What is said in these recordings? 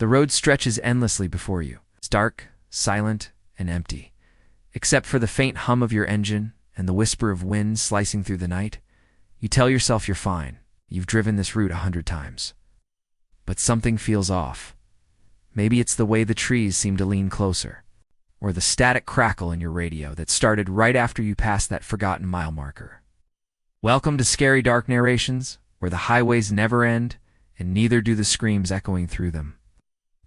The road stretches endlessly before you. It's dark, silent, and empty. Except for the faint hum of your engine and the whisper of wind slicing through the night, you tell yourself you're fine. You've driven this route 100 times. But something feels off. Maybe it's the way the trees seem to lean closer, or the static crackle in your radio that started right after you passed that forgotten mile marker. Welcome to Scary Dark Narrations, where the highways never end, and neither do the screams echoing through them.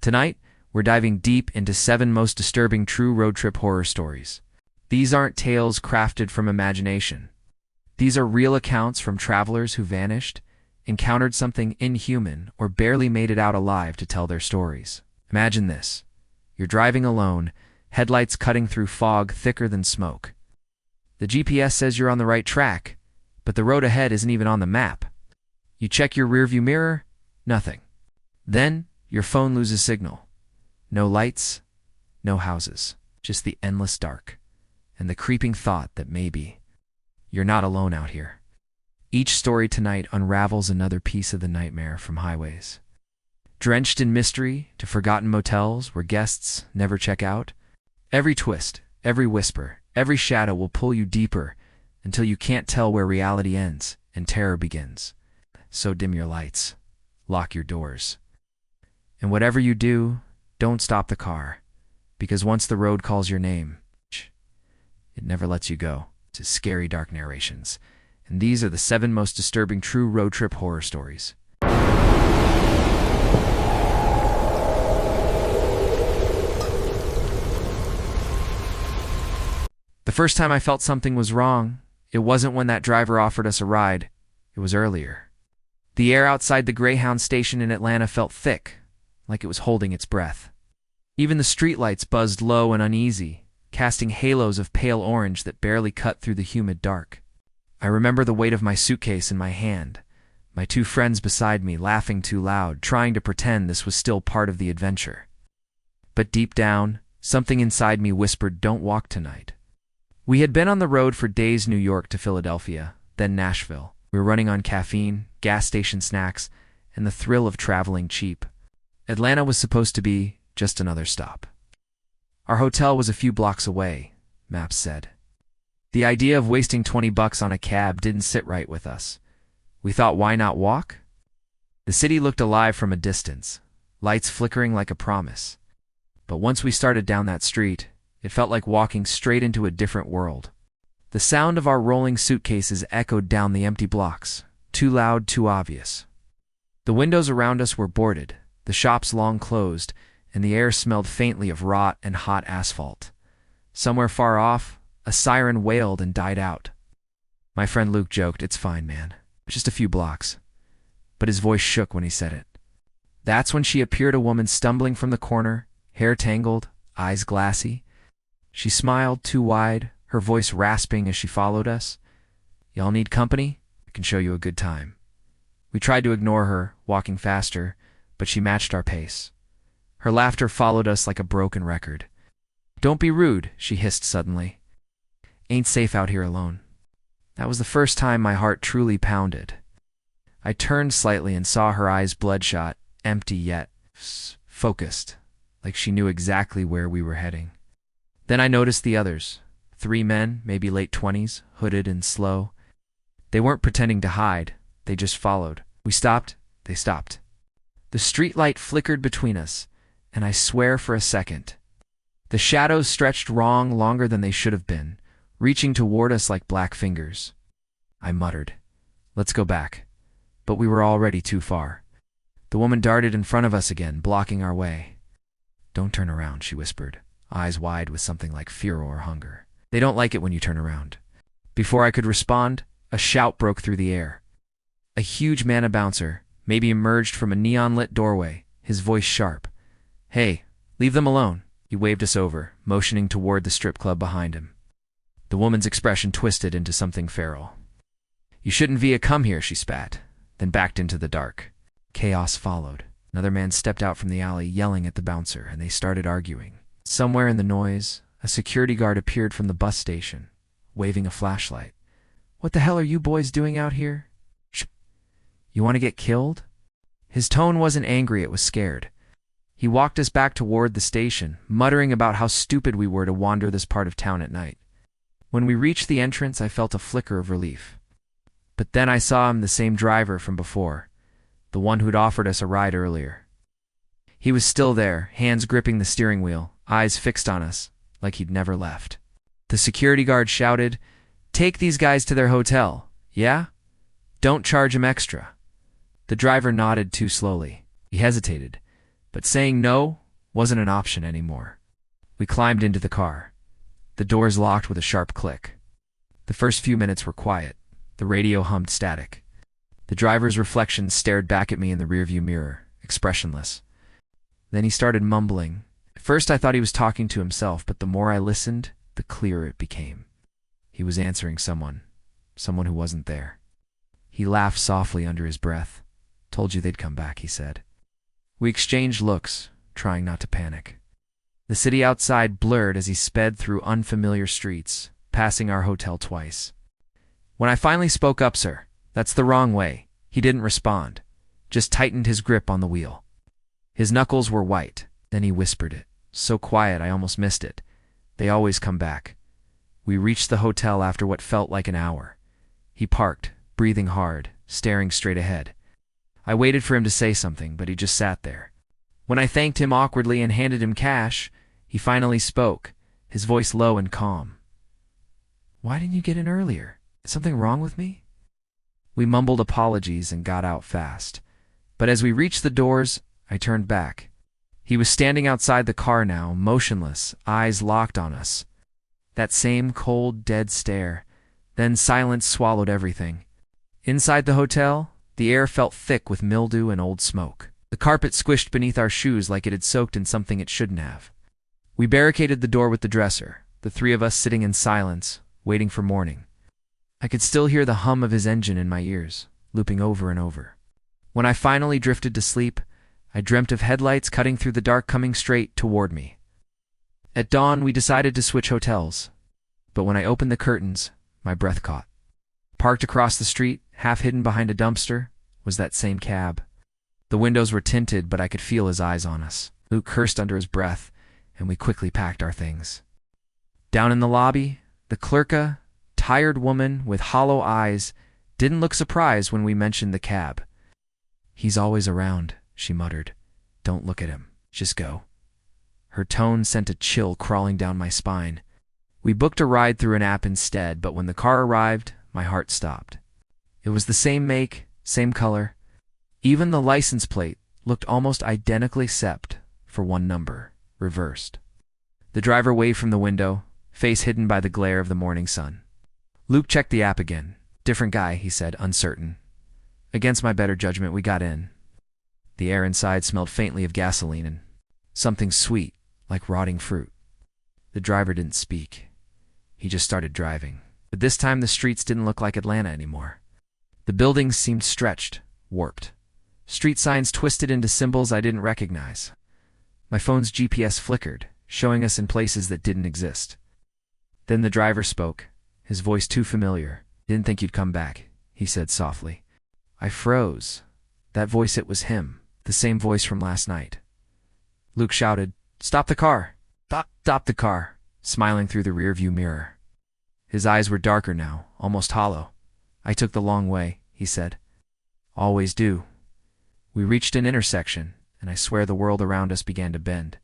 Tonight, we're diving deep into 7 most disturbing true road trip horror stories. These aren't tales crafted from imagination. These are real accounts from travelers who vanished, encountered something inhuman, or barely made it out alive to tell their stories. Imagine this. You're driving alone, headlights cutting through fog thicker than smoke. The GPS says you're on the right track, but the road ahead isn't even on the map. You check your rearview mirror, nothing. Then, your phone loses signal. No lights, no houses, just the endless dark, and the creeping thought that maybe you're not alone out here. Each story tonight unravels another piece of the nightmare from highways. Drenched in mystery to forgotten motels where guests never check out, every twist, every whisper, every shadow will pull you deeper until you can't tell where reality ends and terror begins. So dim your lights, lock your doors. And whatever you do, don't stop the car, because once the road calls your name, it never lets you go. To Scary Dark Narrations, and these are the 7 most disturbing true road trip horror stories. The first time I felt something was wrong, it wasn't when that driver offered us a ride, it was earlier. The air outside the Greyhound station in Atlanta felt thick, like it was holding its breath. Even the streetlights buzzed low and uneasy, casting halos of pale orange that barely cut through the humid dark. I remember the weight of my suitcase in my hand, my 2 friends beside me laughing too loud, trying to pretend this was still part of the adventure. But deep down, something inside me whispered, "Don't walk tonight." We had been on the road for days, New York to Philadelphia, then Nashville. We were running on caffeine, gas station snacks, and the thrill of traveling cheap. Atlanta was supposed to be just another stop. Our hotel was a few blocks away, maps said. The idea of wasting $20 on a cab didn't sit right with us. We thought, why not walk? The city looked alive from a distance, lights flickering like a promise. But once we started down that street, it felt like walking straight into a different world. The sound of our rolling suitcases echoed down the empty blocks, too loud, too obvious. The windows around us were boarded, the shops long closed, and the air smelled faintly of rot and hot asphalt. Somewhere far off, a siren wailed and died out. My friend Luke joked, "It's fine, man. Just a few blocks." But his voice shook when he said it. That's when she appeared, a woman stumbling from the corner, hair tangled, eyes glassy. She smiled too wide, her voice rasping as she followed us. "Y'all need company? I can show you a good time." We tried to ignore her, walking faster, but she matched our pace. Her laughter followed us like a broken record. "Don't be rude," she hissed suddenly. "Ain't safe out here alone." That was the first time my heart truly pounded. I turned slightly and saw her eyes bloodshot, empty yet focused, like she knew exactly where we were heading. Then I noticed the others, 3 men, maybe late 20s, hooded and slow. They weren't pretending to hide, they just followed. We stopped, they stopped. The streetlight flickered between us, and I swear for a second, the shadows stretched longer than they should have been, reaching toward us like black fingers. I muttered, "Let's go back." But we were already too far. The woman darted in front of us again, blocking our way. "Don't turn around," she whispered, eyes wide with something like fear or hunger. "They don't like it when you turn around." Before I could respond, a shout broke through the air. A huge man-a-bouncer, maybe emerged from a neon-lit doorway, his voice sharp. "Hey, leave them alone." He waved us over, motioning toward the strip club behind him. The woman's expression twisted into something feral. "You shouldn't via come here," she spat, then backed into the dark. Chaos followed. Another man stepped out from the alley, yelling at the bouncer, and they started arguing. Somewhere in the noise, a security guard appeared from the bus station, waving a flashlight. "What the hell are you boys doing out here? Shh. You want to get killed?" His tone wasn't angry, it was scared. He walked us back toward the station, muttering about how stupid we were to wander this part of town at night. When we reached the entrance, I felt a flicker of relief. But then I saw him, the same driver from before, the one who'd offered us a ride earlier. He was still there, hands gripping the steering wheel, eyes fixed on us, like he'd never left. The security guard shouted, "Take these guys to their hotel, yeah? Don't charge them extra." The driver nodded too slowly. He hesitated, but saying no wasn't an option anymore. We climbed into the car. The doors locked with a sharp click. The first few minutes were quiet. The radio hummed static. The driver's reflection stared back at me in the rearview mirror, expressionless. Then he started mumbling. At first I thought he was talking to himself, but the more I listened, the clearer it became. He was answering someone who wasn't there. He laughed softly under his breath. "Told you they'd come back," he said. We exchanged looks, trying not to panic. The city outside blurred as he sped through unfamiliar streets, passing our hotel twice. When I finally spoke up, "Sir, that's the wrong way," he didn't respond, just tightened his grip on the wheel. His knuckles were white. Then he whispered it, so quiet I almost missed it. "They always come back." We reached the hotel after what felt like an hour. He parked, breathing hard, staring straight ahead. I waited for him to say something, but he just sat there. When I thanked him awkwardly and handed him cash, he finally spoke, his voice low and calm. "Why didn't you get in earlier? Is something wrong with me?" We mumbled apologies and got out fast. But as we reached the doors, I turned back. He was standing outside the car now, motionless, eyes locked on us. That same cold, dead stare. Then silence swallowed everything. Inside the hotel, the air felt thick with mildew and old smoke. The carpet squished beneath our shoes like it had soaked in something it shouldn't have. We barricaded the door with the dresser, the three of us sitting in silence, waiting for morning. I could still hear the hum of his engine in my ears, looping over and over. When I finally drifted to sleep, I dreamt of headlights cutting through the dark coming straight toward me. At dawn, we decided to switch hotels. But when I opened the curtains, my breath caught. Parked across the street, half hidden behind a dumpster, was that same cab. The windows were tinted, but I could feel his eyes on us. Luke cursed under his breath, and we quickly packed our things. Down in the lobby, the clerka, tired woman with hollow eyes, didn't look surprised when we mentioned the cab. "He's always around," she muttered. "Don't look at him. Just go." Her tone sent a chill crawling down my spine. We booked a ride through an app instead, but when the car arrived, my heart stopped. It was the same make, same color. Even the license plate looked almost identically except for one number, reversed. The driver waved from the window, face hidden by the glare of the morning sun. Luke checked the app again. "Different guy," he said, uncertain. Against my better judgment, we got in. The air inside smelled faintly of gasoline and something sweet, like rotting fruit. The driver didn't speak. He just started driving. But this time the streets didn't look like Atlanta anymore. The buildings seemed stretched, warped. Street signs twisted into symbols I didn't recognize. My phone's GPS flickered, showing us in places that didn't exist. Then the driver spoke, his voice too familiar. "Didn't think you'd come back," he said softly. I froze. That voice, it was him, the same voice from last night. Luke shouted, "Stop the car! Stop the car!" smiling through the rearview mirror. His eyes were darker now, almost hollow. "I took the long way," he said. "Always do." We reached an intersection, and I swear the world around us began to bend.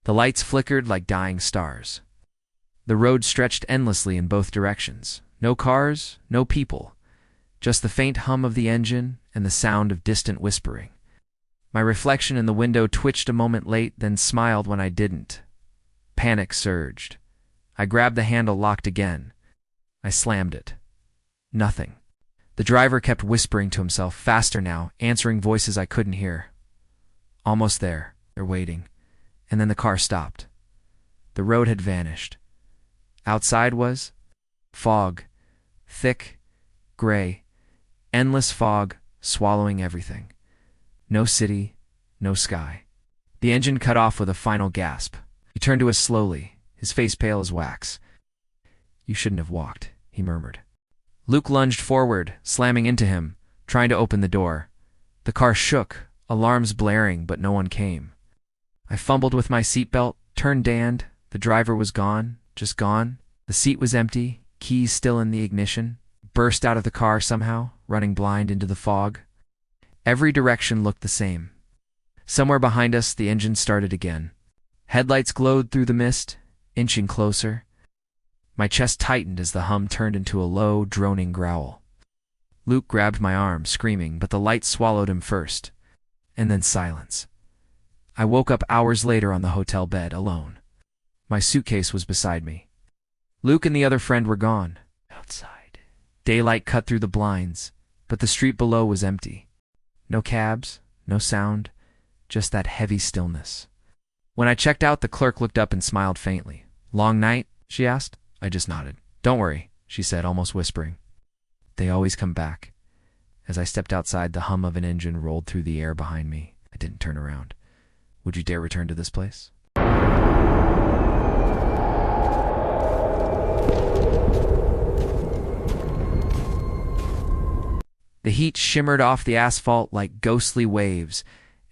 The lights flickered like dying stars. The road stretched endlessly in both directions. No cars, no people. Just the faint hum of the engine and the sound of distant whispering. My reflection in the window twitched a moment late, then smiled when I didn't. Panic surged. I grabbed the handle locked again. I slammed it. Nothing. The driver kept whispering to himself, faster now, answering voices I couldn't hear. Almost there. They're waiting. And then the car stopped. The road had vanished. Outside was fog. Thick, gray, endless fog swallowing everything. No city, no sky. The engine cut off with a final gasp. He turned to us slowly, his face pale as wax. "You shouldn't have walked," he murmured. Luke lunged forward, slamming into him, trying to open the door. The car shook, alarms blaring, but no one came. I fumbled with my seatbelt, turned and the driver was gone, just gone. The seat was empty, keys still in the ignition. Burst out of the car somehow, running blind into the fog. Every direction looked the same. Somewhere behind us, the engine started again. Headlights glowed through the mist, inching closer. My chest tightened as the hum turned into a low, droning growl. Luke grabbed my arm, screaming, but the light swallowed him first. And then silence. I woke up hours later on the hotel bed, alone. My suitcase was beside me. Luke and the other friend were gone. Outside. Daylight cut through the blinds, but the street below was empty. No cabs, no sound, just that heavy stillness. When I checked out, the clerk looked up and smiled faintly. "Long night?" she asked. I just nodded. "Don't worry," she said, almost whispering. "They always come back." As I stepped outside, the hum of an engine rolled through the air behind me. I didn't turn around. Would you dare return to this place? The heat shimmered off the asphalt like ghostly waves,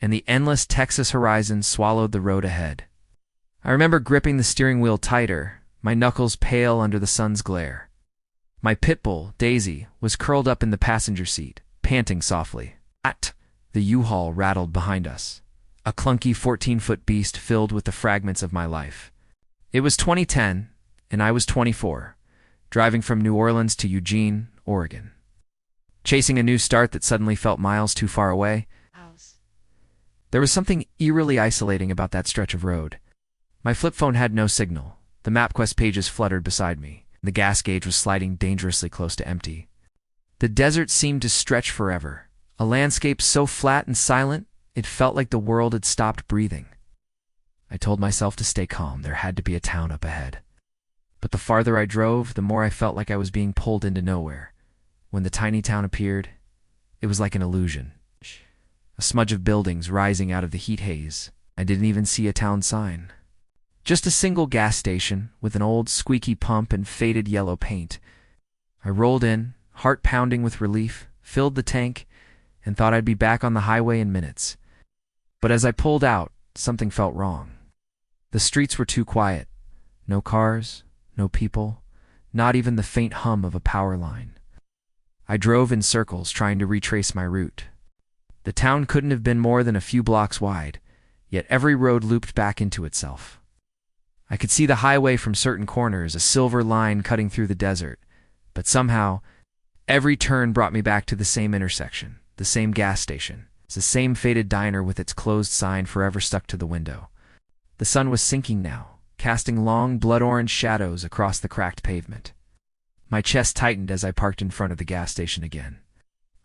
and the endless Texas horizon swallowed the road ahead. I remember gripping the steering wheel tighter, my knuckles pale under the sun's glare. My pit bull, Daisy, was curled up in the passenger seat, panting softly. The U-Haul rattled behind us, a clunky 14-foot beast filled with the fragments of my life. It was 2010, and I was 24, driving from New Orleans to Eugene, Oregon. Chasing a new start that suddenly felt miles too far away. There was something eerily isolating about that stretch of road. My flip phone had no signal. The MapQuest pages fluttered beside me. The gas gauge was sliding dangerously close to empty. The desert seemed to stretch forever, a landscape so flat and silent, it felt like the world had stopped breathing. I told myself to stay calm. There had to be a town up ahead. But the farther I drove, the more I felt like I was being pulled into nowhere. When the tiny town appeared, it was like an illusion. A smudge of buildings rising out of the heat haze. I didn't even see a town sign. Just a single gas station with an old squeaky pump and faded yellow paint. I rolled in, heart pounding with relief, filled the tank, and thought I'd be back on the highway in minutes. But as I pulled out, something felt wrong. The streets were too quiet. No cars, no people, not even the faint hum of a power line. I drove in circles, trying to retrace my route. The town couldn't have been more than a few blocks wide, yet every road looped back into itself. I could see the highway from certain corners, a silver line cutting through the desert, but somehow, every turn brought me back to the same intersection, the same gas station, the same faded diner with its closed sign forever stuck to the window. The sun was sinking now, casting long blood-orange shadows across the cracked pavement. My chest tightened as I parked in front of the gas station again.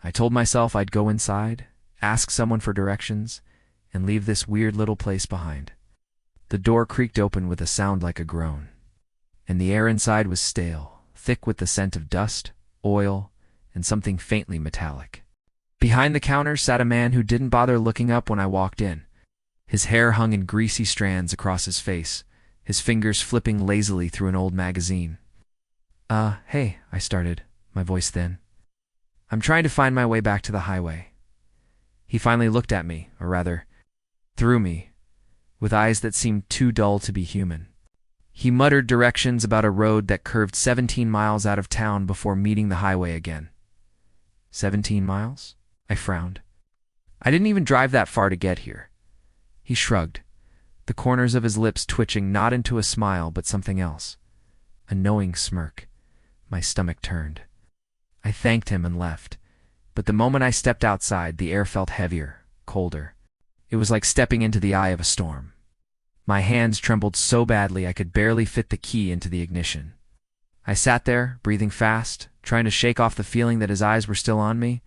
I told myself I'd go inside, ask someone for directions, and leave this weird little place behind. The door creaked open with a sound like a groan, and the air inside was stale, thick with the scent of dust, oil, and something faintly metallic. Behind the counter sat a man who didn't bother looking up when I walked in. His hair hung in greasy strands across his face, his fingers flipping lazily through an old magazine. Hey, I started, my voice thin. "I'm trying to find my way back to the highway." He finally looked at me, or rather, through me, with eyes that seemed too dull to be human. He muttered directions about a road that curved 17 miles out of town before meeting the highway again. 17 miles? I frowned. I didn't even drive that far to get here. He shrugged, the corners of his lips twitching not into a smile but something else. A knowing smirk. My stomach turned. I thanked him and left, but the moment I stepped outside, the air felt heavier, colder. It was like stepping into the eye of a storm. My hands trembled so badly I could barely fit the key into the ignition. I sat there, breathing fast, trying to shake off the feeling that his eyes were still on me.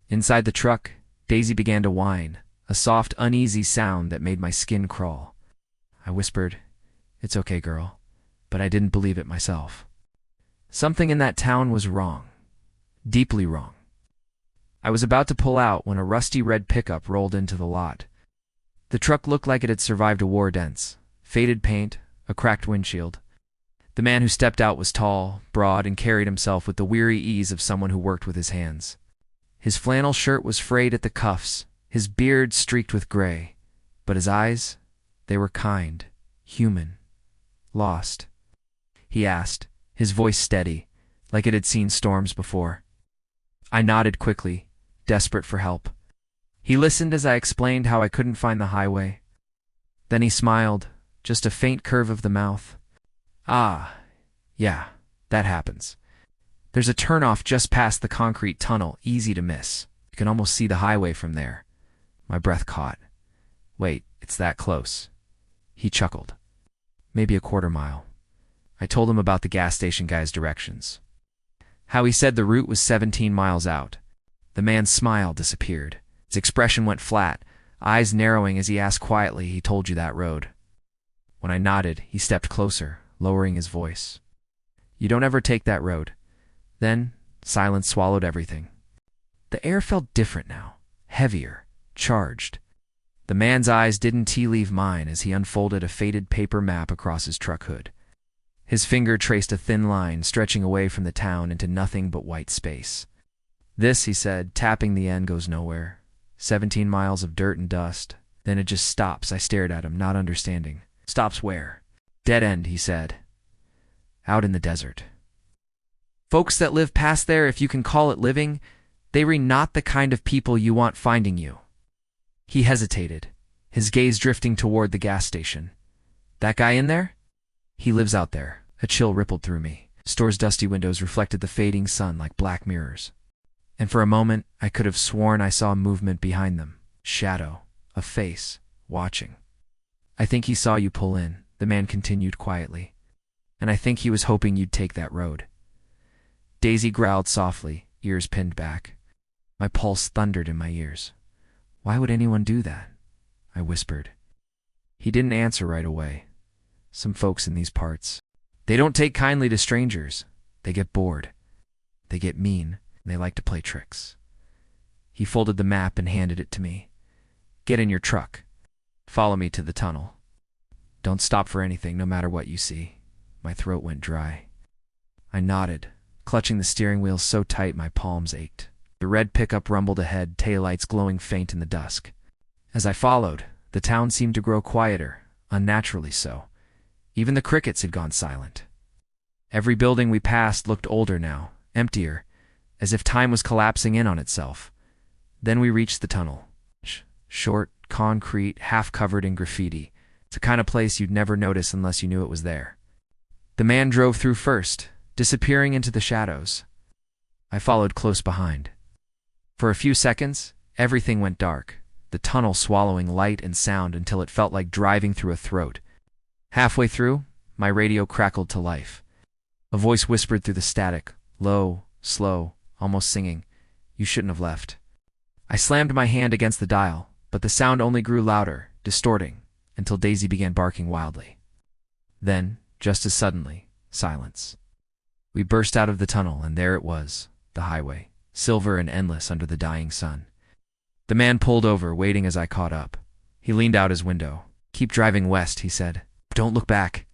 Inside the truck, Daisy began to whine, a soft, uneasy sound that made my skin crawl. I whispered, "It's okay, girl," but I didn't believe it myself. Something in that town was wrong. Deeply wrong. I was about to pull out when a rusty red pickup rolled into the lot. The truck looked like it had survived a war dents, faded paint, a cracked windshield. The man who stepped out was tall, broad, and carried himself with the weary ease of someone who worked with his hands. His flannel shirt was frayed at the cuffs, his beard streaked with gray, but his eyes, They were kind, human, lost. He asked, his voice steady, like it had seen storms before. I nodded quickly, desperate for help. He listened as I explained how I couldn't find the highway. Then he smiled, just a faint curve of the mouth. Ah, yeah, that happens. There's a turnoff just past the concrete tunnel, easy to miss. You can almost see the highway from there. My breath caught. Wait, it's that close. He chuckled. Maybe a quarter mile. I told him about the gas station guy's directions. How he said the route was 17 miles out. The man's smile disappeared. His expression went flat, eyes narrowing as he asked quietly, "He told you that road?" When I nodded, he stepped closer, lowering his voice. "You don't ever take that road." Then, silence swallowed everything. The air felt different now, heavier, charged. The man's eyes didn't tea-leave mine as he unfolded a faded paper map across his truck hood. His finger traced a thin line stretching away from the town into nothing but white space. "This," he said, tapping the end, "goes nowhere. 17 miles of dirt and dust. Then it just stops." I stared at him, not understanding. "Stops where?" "Dead end," he said. "Out in the desert. Folks that live past there, if you can call it living, they re not the kind of people you want finding you." He hesitated, his gaze drifting toward the gas station. "That guy in there?" "He lives out there." A chill rippled through me. Store's dusty windows reflected the fading sun like black mirrors. And for a moment, I could have sworn I saw movement behind them. Shadow, a face, watching. "I think he saw you pull in," the man continued quietly. "And I think he was hoping you'd take that road." Daisy growled softly, ears pinned back. My pulse thundered in my ears. "Why would anyone do that?" I whispered. He didn't answer right away. "Some folks in these parts. They don't take kindly to strangers. They get bored. They get mean. And they like to play tricks." He folded the map and handed it to me. "Get in your truck. Follow me to the tunnel. Don't stop for anything, no matter what you see." My throat went dry. I nodded, clutching the steering wheel so tight my palms ached. The red pickup rumbled ahead, taillights glowing faint in the dusk. As I followed, the town seemed to grow quieter, unnaturally so. Even the crickets had gone silent. Every building we passed looked older now, emptier, as if time was collapsing in on itself. Then we reached the tunnel. Short, concrete, half covered in graffiti. It's the kind of place you'd never notice unless you knew it was there. The man drove through first, disappearing into the shadows. I followed close behind. For a few seconds, everything went dark, the tunnel swallowing light and sound until it felt like driving through a throat. Halfway through, my radio crackled to life. A voice whispered through the static, low, slow, almost singing, "You shouldn't have left." I slammed my hand against the dial, but the sound only grew louder, distorting, until Daisy began barking wildly. Then, just as suddenly, silence. We burst out of the tunnel, and there it was, the highway, silver and endless under the dying sun. The man pulled over, waiting as I caught up. He leaned out his window. "Keep driving west," he said. "Don't look back."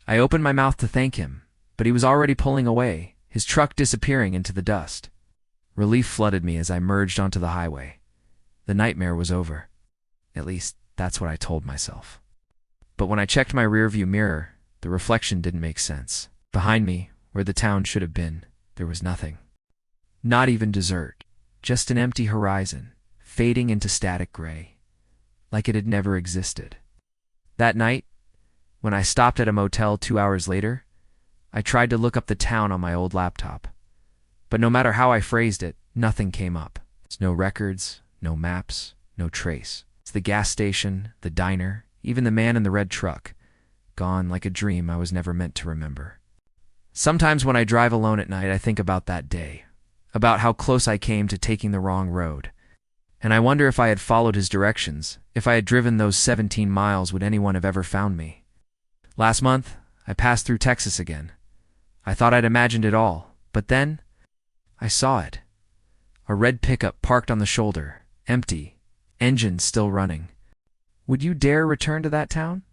I opened my mouth to thank him, but he was already pulling away, his truck disappearing into the dust. Relief flooded me as I merged onto the highway. The nightmare was over. At least, that's what I told myself. But when I checked my rearview mirror, the reflection didn't make sense. Behind me, where the town should have been, there was nothing. Not even desert, just an empty horizon, fading into static gray, like it had never existed. That night, when I stopped at a motel 2 hours later, I tried to look up the town on my old laptop. But no matter how I phrased it, nothing came up. There's no records, no maps, no trace. It's the gas station, the diner, even the man in the red truck, gone like a dream I was never meant to remember. Sometimes when I drive alone at night, I think about that day, about how close I came to taking the wrong road. And I wonder if I had followed his directions, if I had driven those 17 miles, would anyone have ever found me? Last month, I passed through Texas again. I thought I'd imagined it all, but then I saw it. A red pickup parked on the shoulder, empty, engine still running. Would you dare return to that town?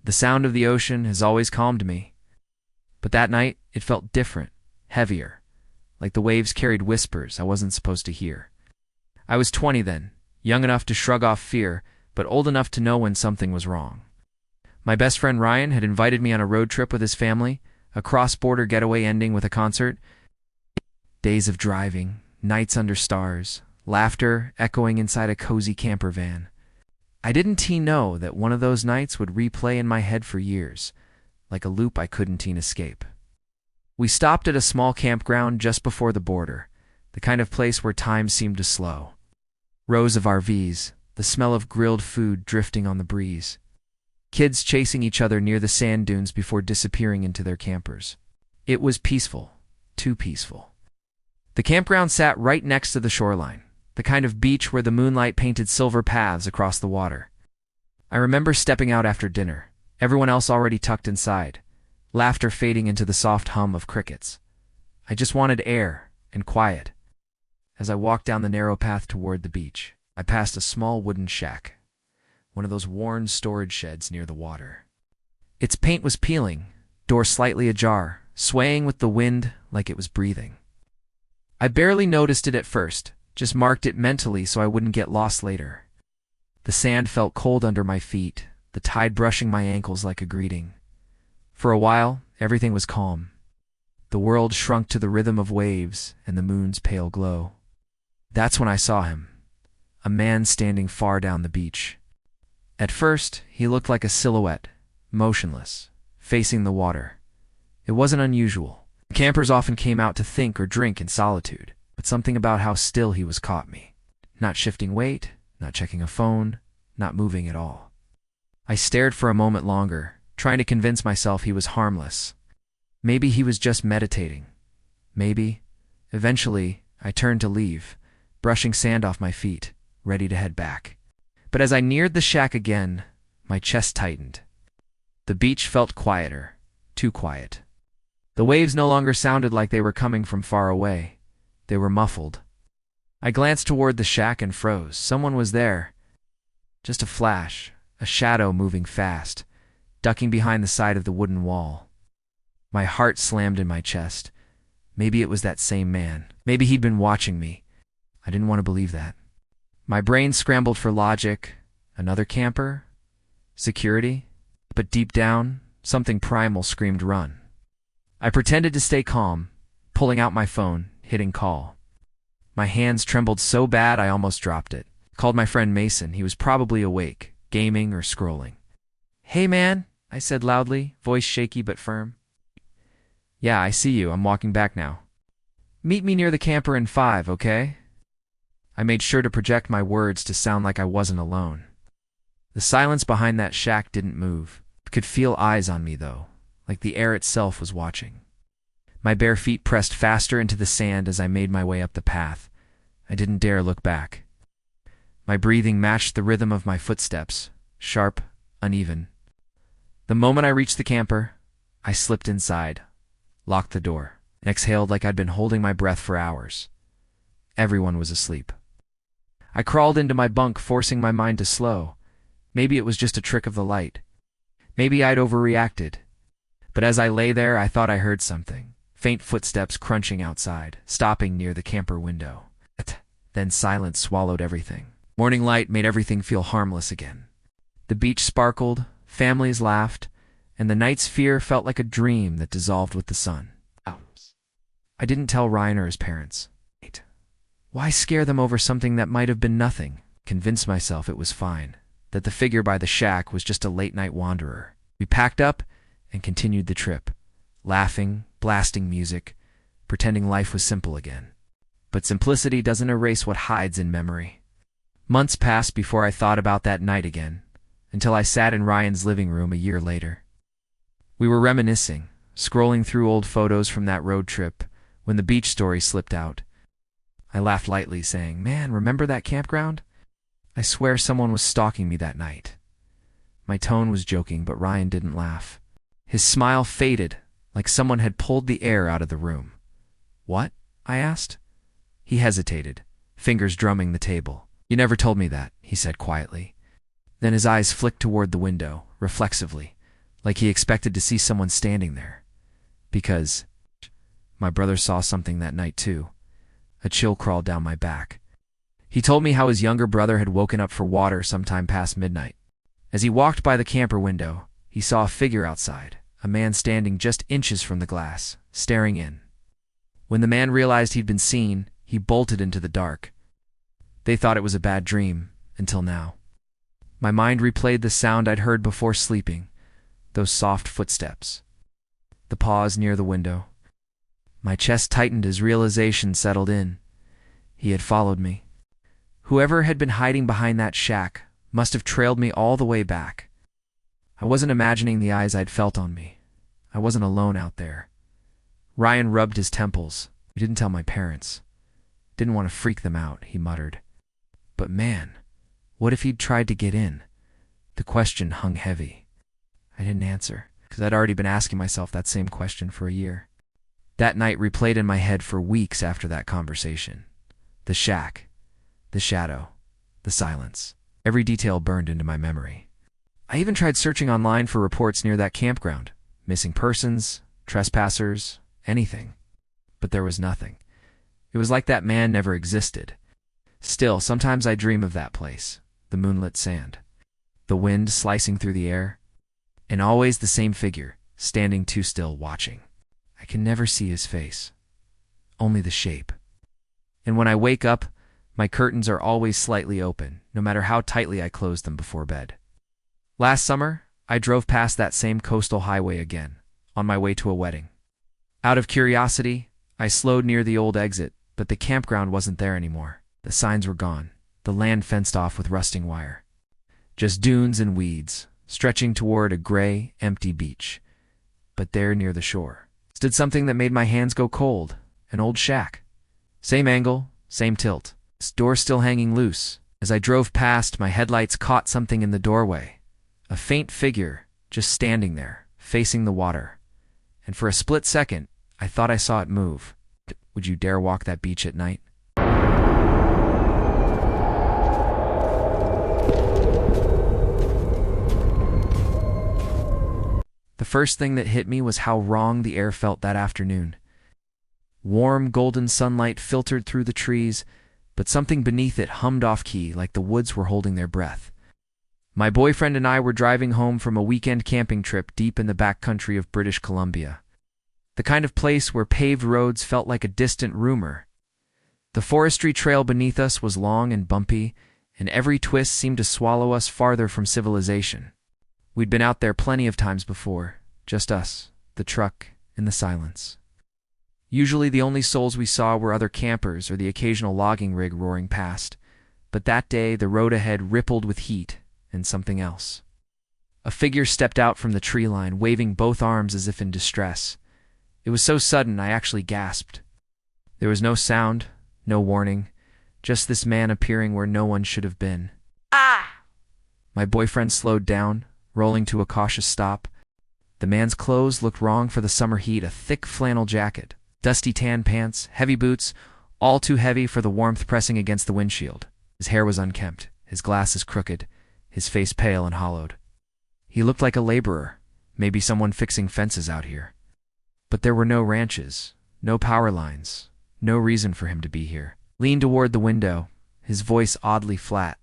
The sound of the ocean has always calmed me. But that night, it felt different, heavier, like the waves carried whispers I wasn't supposed to hear. I was 20 then, young enough to shrug off fear, but old enough to know when something was wrong. My best friend Ryan had invited me on a road trip with his family, a cross-border getaway ending with a concert. Days of driving, nights under stars, laughter echoing inside a cozy camper van. I didn't know that one of those nights would replay in my head for years, like a loop I couldn't escape. We stopped at a small campground just before the border, the kind of place where time seemed to slow. Rows of RVs, the smell of grilled food drifting on the breeze. Kids chasing each other near the sand dunes before disappearing into their campers. It was peaceful, too peaceful. The campground sat right next to the shoreline, the kind of beach where the moonlight painted silver paths across the water. I remember stepping out after dinner, everyone else already tucked inside, laughter fading into the soft hum of crickets. I just wanted air and quiet. As I walked down the narrow path toward the beach, I passed a small wooden shack, one of those worn storage sheds near the water. Its paint was peeling, door slightly ajar, swaying with the wind like it was breathing. I barely noticed it at first, just marked it mentally so I wouldn't get lost later. The sand felt cold under my feet, the tide brushing my ankles like a greeting. For a while, everything was calm. The world shrunk to the rhythm of waves and the moon's pale glow. That's when I saw him, a man standing far down the beach. At first, he looked like a silhouette, motionless, facing the water. It wasn't unusual. Campers often came out to think or drink in solitude, but something about how still he was caught me. Not shifting weight, not checking a phone, not moving at all. I stared for a moment longer, trying to convince myself he was harmless. Maybe he was just meditating. Maybe. Eventually, I turned to leave, brushing sand off my feet, ready to head back. But as I neared the shack again, my chest tightened. The beach felt quieter, too quiet. The waves no longer sounded like they were coming from far away. They were muffled. I glanced toward the shack and froze. Someone was there. Just a flash, a shadow moving fast, ducking behind the side of the wooden wall. My heart slammed in my chest. Maybe it was that same man. Maybe he'd been watching me. I didn't want to believe that. My brain scrambled for logic. Another camper? Security? But deep down, something primal screamed run. I pretended to stay calm, pulling out my phone, hitting call. My hands trembled so bad I almost dropped it. Called my friend Mason. He was probably awake, gaming or scrolling. "Hey man," I said loudly, voice shaky but firm. "Yeah, I see you. I'm walking back now. Meet me near the camper in 5, okay?" I made sure to project my words to sound like I wasn't alone. The silence behind that shack didn't move. I could feel eyes on me, though, like the air itself was watching. My bare feet pressed faster into the sand as I made my way up the path. I didn't dare look back. My breathing matched the rhythm of my footsteps, sharp, uneven. The moment I reached the camper, I slipped inside, locked the door, and exhaled like I'd been holding my breath for hours. Everyone was asleep. I crawled into my bunk, forcing my mind to slow. Maybe it was just a trick of the light. Maybe I'd overreacted. But as I lay there, I thought I heard something. Faint footsteps crunching outside, stopping near the camper window. Then silence swallowed everything. Morning light made everything feel harmless again. The beach sparkled, families laughed, and the night's fear felt like a dream that dissolved with the sun. I didn't tell Ryan or his parents. Why scare them over something that might have been nothing? Convinced myself it was fine, that the figure by the shack was just a late-night wanderer. We packed up and continued the trip, laughing, blasting music, pretending life was simple again. But simplicity doesn't erase what hides in memory. Months passed before I thought about that night again, until I sat in Ryan's living room a year later. We were reminiscing, scrolling through old photos from that road trip, when the beach story slipped out. I laughed lightly, saying, "Man, remember that campground? I swear someone was stalking me that night." My tone was joking, but Ryan didn't laugh. His smile faded, like someone had pulled the air out of the room. "What?" I asked. He hesitated, fingers drumming the table. "You never told me that," he said quietly. Then his eyes flicked toward the window, reflexively, like he expected to see someone standing there. Because My brother saw something that night too. A chill crawled down my back. He told me how his younger brother had woken up for water sometime past midnight. As he walked by the camper window, he saw a figure outside, a man standing just inches from the glass, staring in. When the man realized he'd been seen, he bolted into the dark. They thought it was a bad dream, until now. My mind replayed the sound I'd heard before sleeping, those soft footsteps. The pause near the window. My chest tightened as realization settled in. He had followed me. Whoever had been hiding behind that shack must have trailed me all the way back. I wasn't imagining the eyes I'd felt on me. I wasn't alone out there. Ryan rubbed his temples. We didn't tell my parents. Didn't want to freak them out, he muttered. But man, what if he'd tried to get in? The question hung heavy. I didn't answer, because I'd already been asking myself that same question for a year. That night replayed in my head for weeks after that conversation. The shack, the shadow, the silence. Every detail burned into my memory. I even tried searching online for reports near that campground. Missing persons, trespassers, anything. But there was nothing. It was like that man never existed. Still, sometimes I dream of that place, the moonlit sand, the wind slicing through the air, and always the same figure, standing too still, watching. I can never see his face, only the shape. And when I wake up, my curtains are always slightly open, no matter how tightly I close them before bed. Last summer, I drove past that same coastal highway again, on my way to a wedding. Out of curiosity, I slowed near the old exit, but the campground wasn't there anymore. The signs were gone, the land fenced off with rusting wire. Just dunes and weeds, stretching toward a gray, empty beach. But there near the shore stood something that made my hands go cold, an old shack. Same angle, same tilt. Its door still hanging loose. As I drove past, my headlights caught something in the doorway. A faint figure, just standing there, facing the water. And for a split second, I thought I saw it move. Would you dare walk that beach at night? The first thing that hit me was how wrong the air felt that afternoon. Warm, golden sunlight filtered through the trees, but something beneath it hummed off-key like the woods were holding their breath. My boyfriend and I were driving home from a weekend camping trip deep in the backcountry of British Columbia. The kind of place where paved roads felt like a distant rumor. The forestry trail beneath us was long and bumpy, and every twist seemed to swallow us farther from civilization. We'd been out there plenty of times before, just us, the truck, and the silence. Usually the only souls we saw were other campers or the occasional logging rig roaring past, but that day the road ahead rippled with heat and something else. A figure stepped out from the tree line, waving both arms as if in distress. It was so sudden I actually gasped. There was no sound, no warning, just this man appearing where no one should have been. Ah! My boyfriend slowed down, rolling to a cautious stop. The man's clothes looked wrong for the summer heat, a thick flannel jacket, dusty tan pants, heavy boots, all too heavy for the warmth pressing against the windshield. His hair was unkempt, his glasses crooked, his face pale and hollowed. He looked like a laborer, maybe someone fixing fences out here. But there were no ranches, no power lines, no reason for him to be here. Leaned toward the window, his voice oddly flat.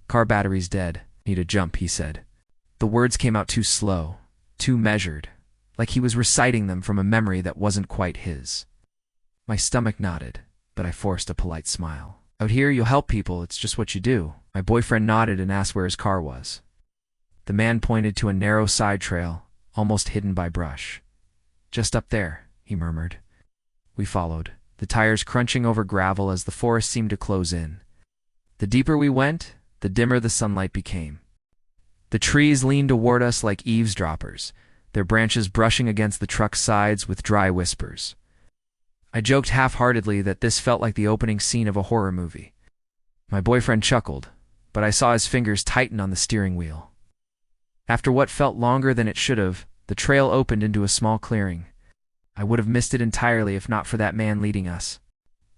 "Car battery's dead. Need a jump," he said. The words came out too slow, too measured, like he was reciting them from a memory that wasn't quite his. My stomach nodded, but I forced a polite smile. "Out here you'll help people, it's just what you do." My boyfriend nodded and asked where his car was. The man pointed to a narrow side trail, almost hidden by brush. "Just up there," he murmured. We followed, the tires crunching over gravel as the forest seemed to close in. The deeper we went, the dimmer the sunlight became. The trees leaned toward us like eavesdroppers, their branches brushing against the truck's sides with dry whispers. I joked half-heartedly that this felt like the opening scene of a horror movie. My boyfriend chuckled, but I saw his fingers tighten on the steering wheel. After what felt longer than it should have, the trail opened into a small clearing. I would have missed it entirely if not for that man leading us.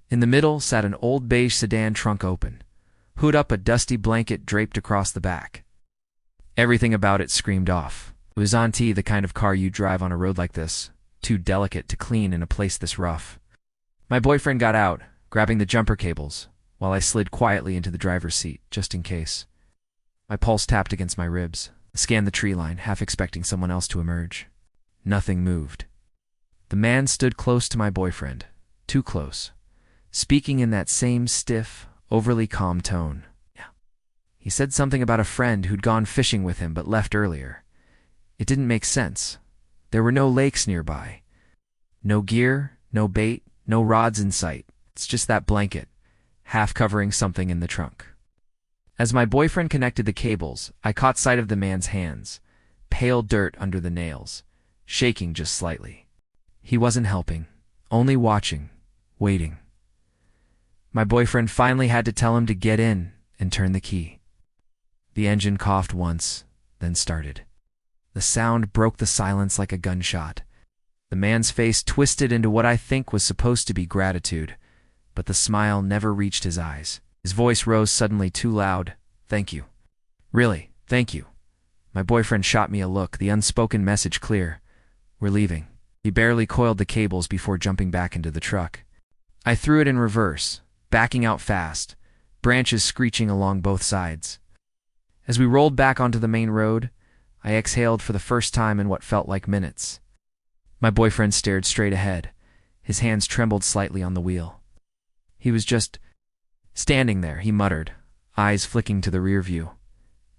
In the middle sat an old beige sedan, trunk open, hood up, a dusty blanket draped across the back. Everything about it screamed off. It was the kind of car you drive on a road like this, too delicate to clean in a place this rough. My boyfriend got out, grabbing the jumper cables, while I slid quietly into the driver's seat, just in case. My pulse tapped against my ribs. I scanned the tree line, half expecting someone else to emerge. Nothing moved. The man stood close to my boyfriend, too close, speaking in that same stiff, overly calm tone. He said something about a friend who'd gone fishing with him but left earlier. It didn't make sense. There were no lakes nearby. No gear, no bait, no rods in sight. It's just that blanket, half covering something in the trunk. As my boyfriend connected the cables, I caught sight of the man's hands, pale dirt under the nails, shaking just slightly. He wasn't helping, only watching, waiting. My boyfriend finally had to tell him to get in and turn the key. The engine coughed once, then started. The sound broke the silence like a gunshot. The man's face twisted into what I think was supposed to be gratitude, but the smile never reached his eyes. His voice rose suddenly too loud. "Thank you. Really, thank you." My boyfriend shot me a look, the unspoken message clear. "We're leaving." He barely coiled the cables before jumping back into the truck. I threw it in reverse, backing out fast, branches screeching along both sides. As we rolled back onto the main road, I exhaled for the first time in what felt like minutes. My boyfriend stared straight ahead. His hands trembled slightly on the wheel. He was just standing there, he muttered, eyes flicking to the rear view.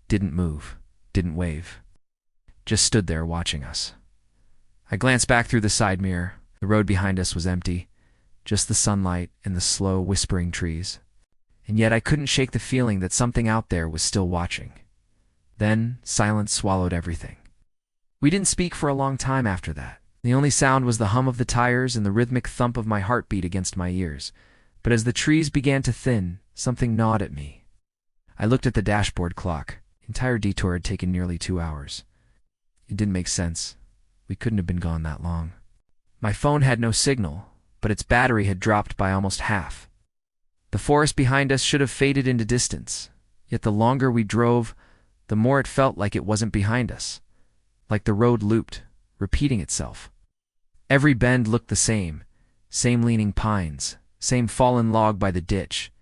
Didn't move, didn't wave. Just stood there watching us. I glanced back through the side mirror. The road behind us was empty, just the sunlight and the slow, whispering trees. And yet I couldn't shake the feeling that something out there was still watching. Then silence swallowed everything. We didn't speak for a long time after that. The only sound was the hum of the tires and the rhythmic thump of my heartbeat against my ears. But as the trees began to thin, something gnawed at me. I looked at the dashboard clock. The entire detour had taken nearly 2 hours. It didn't make sense. We couldn't have been gone that long. My phone had no signal, but its battery had dropped by almost half. The forest behind us should have faded into distance, yet the longer we drove, the more it felt like it wasn't behind us, like the road looped, repeating itself. Every bend looked the same leaning pines, same fallen log by the ditch,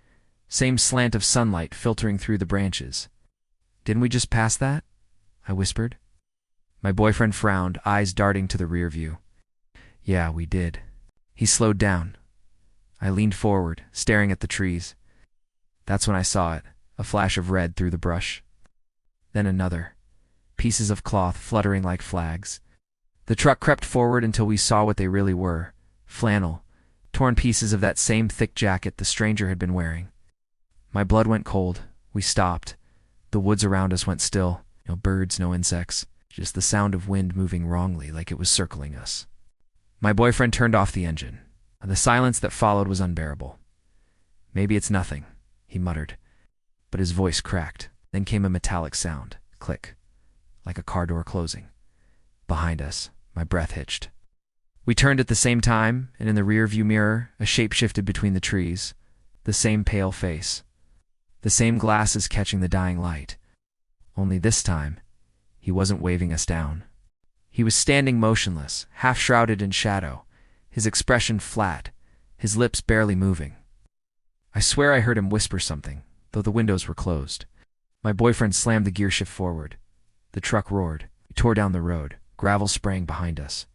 same slant of sunlight filtering through the branches. "Didn't we just pass that?" I whispered. My boyfriend frowned, eyes darting to the rear view. "Yeah, we did." He slowed down. I leaned forward, staring at the trees. That's when I saw it, a flash of red through the brush. Then another, pieces of cloth fluttering like flags. The truck crept forward until we saw what they really were, flannel, torn pieces of that same thick jacket the stranger had been wearing. My blood went cold. We stopped. The woods around us went still. No birds, no insects, just the sound of wind moving wrongly like it was circling us. My boyfriend turned off the engine. The silence that followed was unbearable. "Maybe it's nothing," he muttered, but his voice cracked. Then came a metallic sound, click, like a car door closing. Behind us, my breath hitched. We turned at the same time, and in the rear-view mirror, a shape shifted between the trees. The same pale face. The same glasses catching the dying light. Only this time, he wasn't waving us down. He was standing motionless, half-shrouded in shadow, his expression flat, his lips barely moving. I swear I heard him whisper something, though the windows were closed. My boyfriend slammed the gear shift forward. The truck roared. We tore down the road, gravel spraying behind us.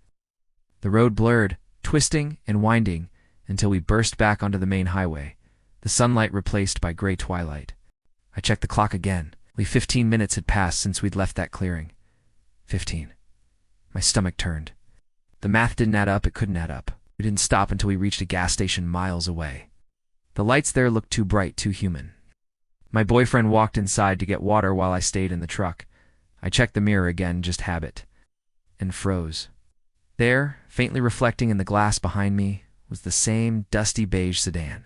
The road blurred, twisting and winding, until we burst back onto the main highway, the sunlight replaced by gray twilight. I checked the clock again. Only 15 minutes had passed since we'd left that clearing. 15. My stomach turned. The math didn't add up, it couldn't add up. We didn't stop until we reached a gas station miles away. The lights there looked too bright, too human. My boyfriend walked inside to get water while I stayed in the truck. I checked the mirror again, just habit, and froze. There, faintly reflecting in the glass behind me, was the same dusty beige sedan.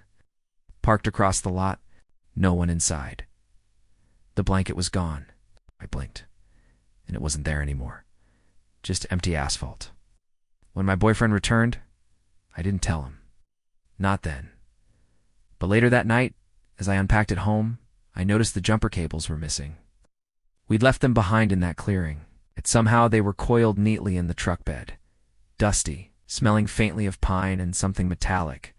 Parked across the lot, no one inside. The blanket was gone. I blinked, and it wasn't there anymore. Just empty asphalt. When my boyfriend returned, I didn't tell him. Not then. But later that night, as I unpacked at home, I noticed the jumper cables were missing. We'd left them behind in that clearing, yet somehow they were coiled neatly in the truck bed. Dusty, smelling faintly of pine and something metallic.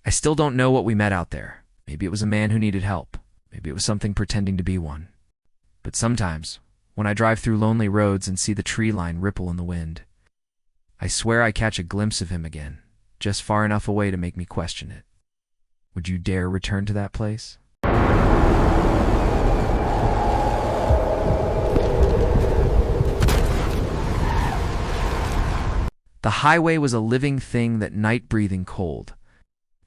I still don't know what we met out there. Maybe it was a man who needed help. Maybe it was something pretending to be one. But sometimes, when I drive through lonely roads and see the tree line ripple in the wind, I swear I catch a glimpse of him again, just far enough away to make me question it. Would you dare return to that place? The highway was a living thing, that night-breathing cold,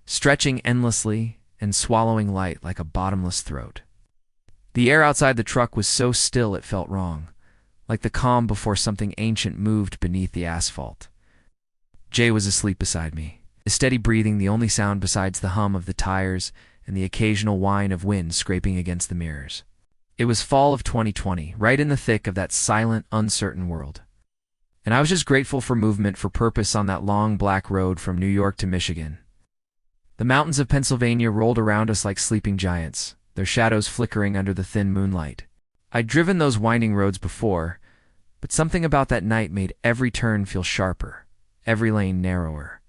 stretching endlessly and swallowing light like a bottomless throat. The air outside the truck was so still it felt wrong, like the calm before something ancient moved beneath the asphalt. Jay was asleep beside me, his steady breathing the only sound besides the hum of the tires and the occasional whine of wind scraping against the mirrors. It was fall of 2020, right in the thick of that silent, uncertain world. And I was just grateful for movement, for purpose on that long black road from New York to Michigan. The mountains of Pennsylvania rolled around us like sleeping giants, their shadows flickering under the thin moonlight. I'd driven those winding roads before, but something about that night made every turn feel sharper, every lane narrower.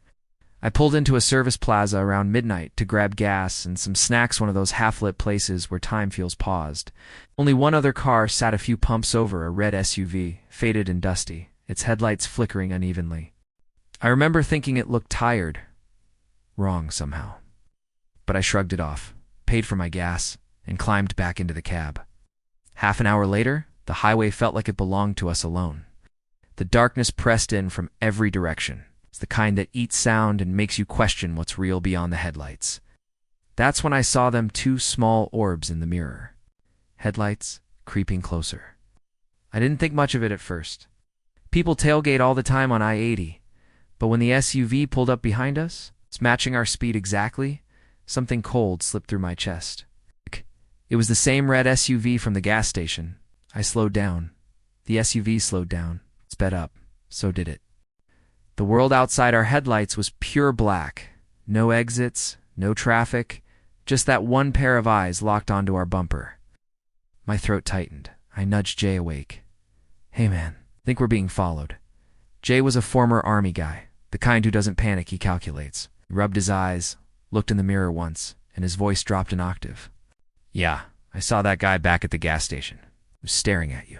I pulled into a service plaza around midnight to grab gas and some snacks, one of those half-lit places where time feels paused. Only one other car sat a few pumps over, a red SUV, faded and dusty, its headlights flickering unevenly. I remember thinking it looked tired, wrong somehow. But I shrugged it off, paid for my gas, and climbed back into the cab. Half an hour later, the highway felt like it belonged to us alone. The darkness pressed in from every direction. It's the kind that eats sound and makes you question what's real beyond the headlights. That's when I saw them, two small orbs in the mirror. Headlights creeping closer. I didn't think much of it at first. People tailgate all the time on I-80, but when the SUV pulled up behind us, it's matching our speed exactly, something cold slipped through my chest. It was the same red SUV from the gas station. I slowed down. The SUV slowed down, sped up. So did it. The world outside our headlights was pure black. No exits, no traffic, just that one pair of eyes locked onto our bumper. My throat tightened. I nudged Jay awake. Hey man, think we're being followed. Jay was a former army guy, the kind who doesn't panic, he calculates. He rubbed his eyes, looked in the mirror once, and his voice dropped an octave. Yeah, I saw that guy back at the gas station. He was staring at you.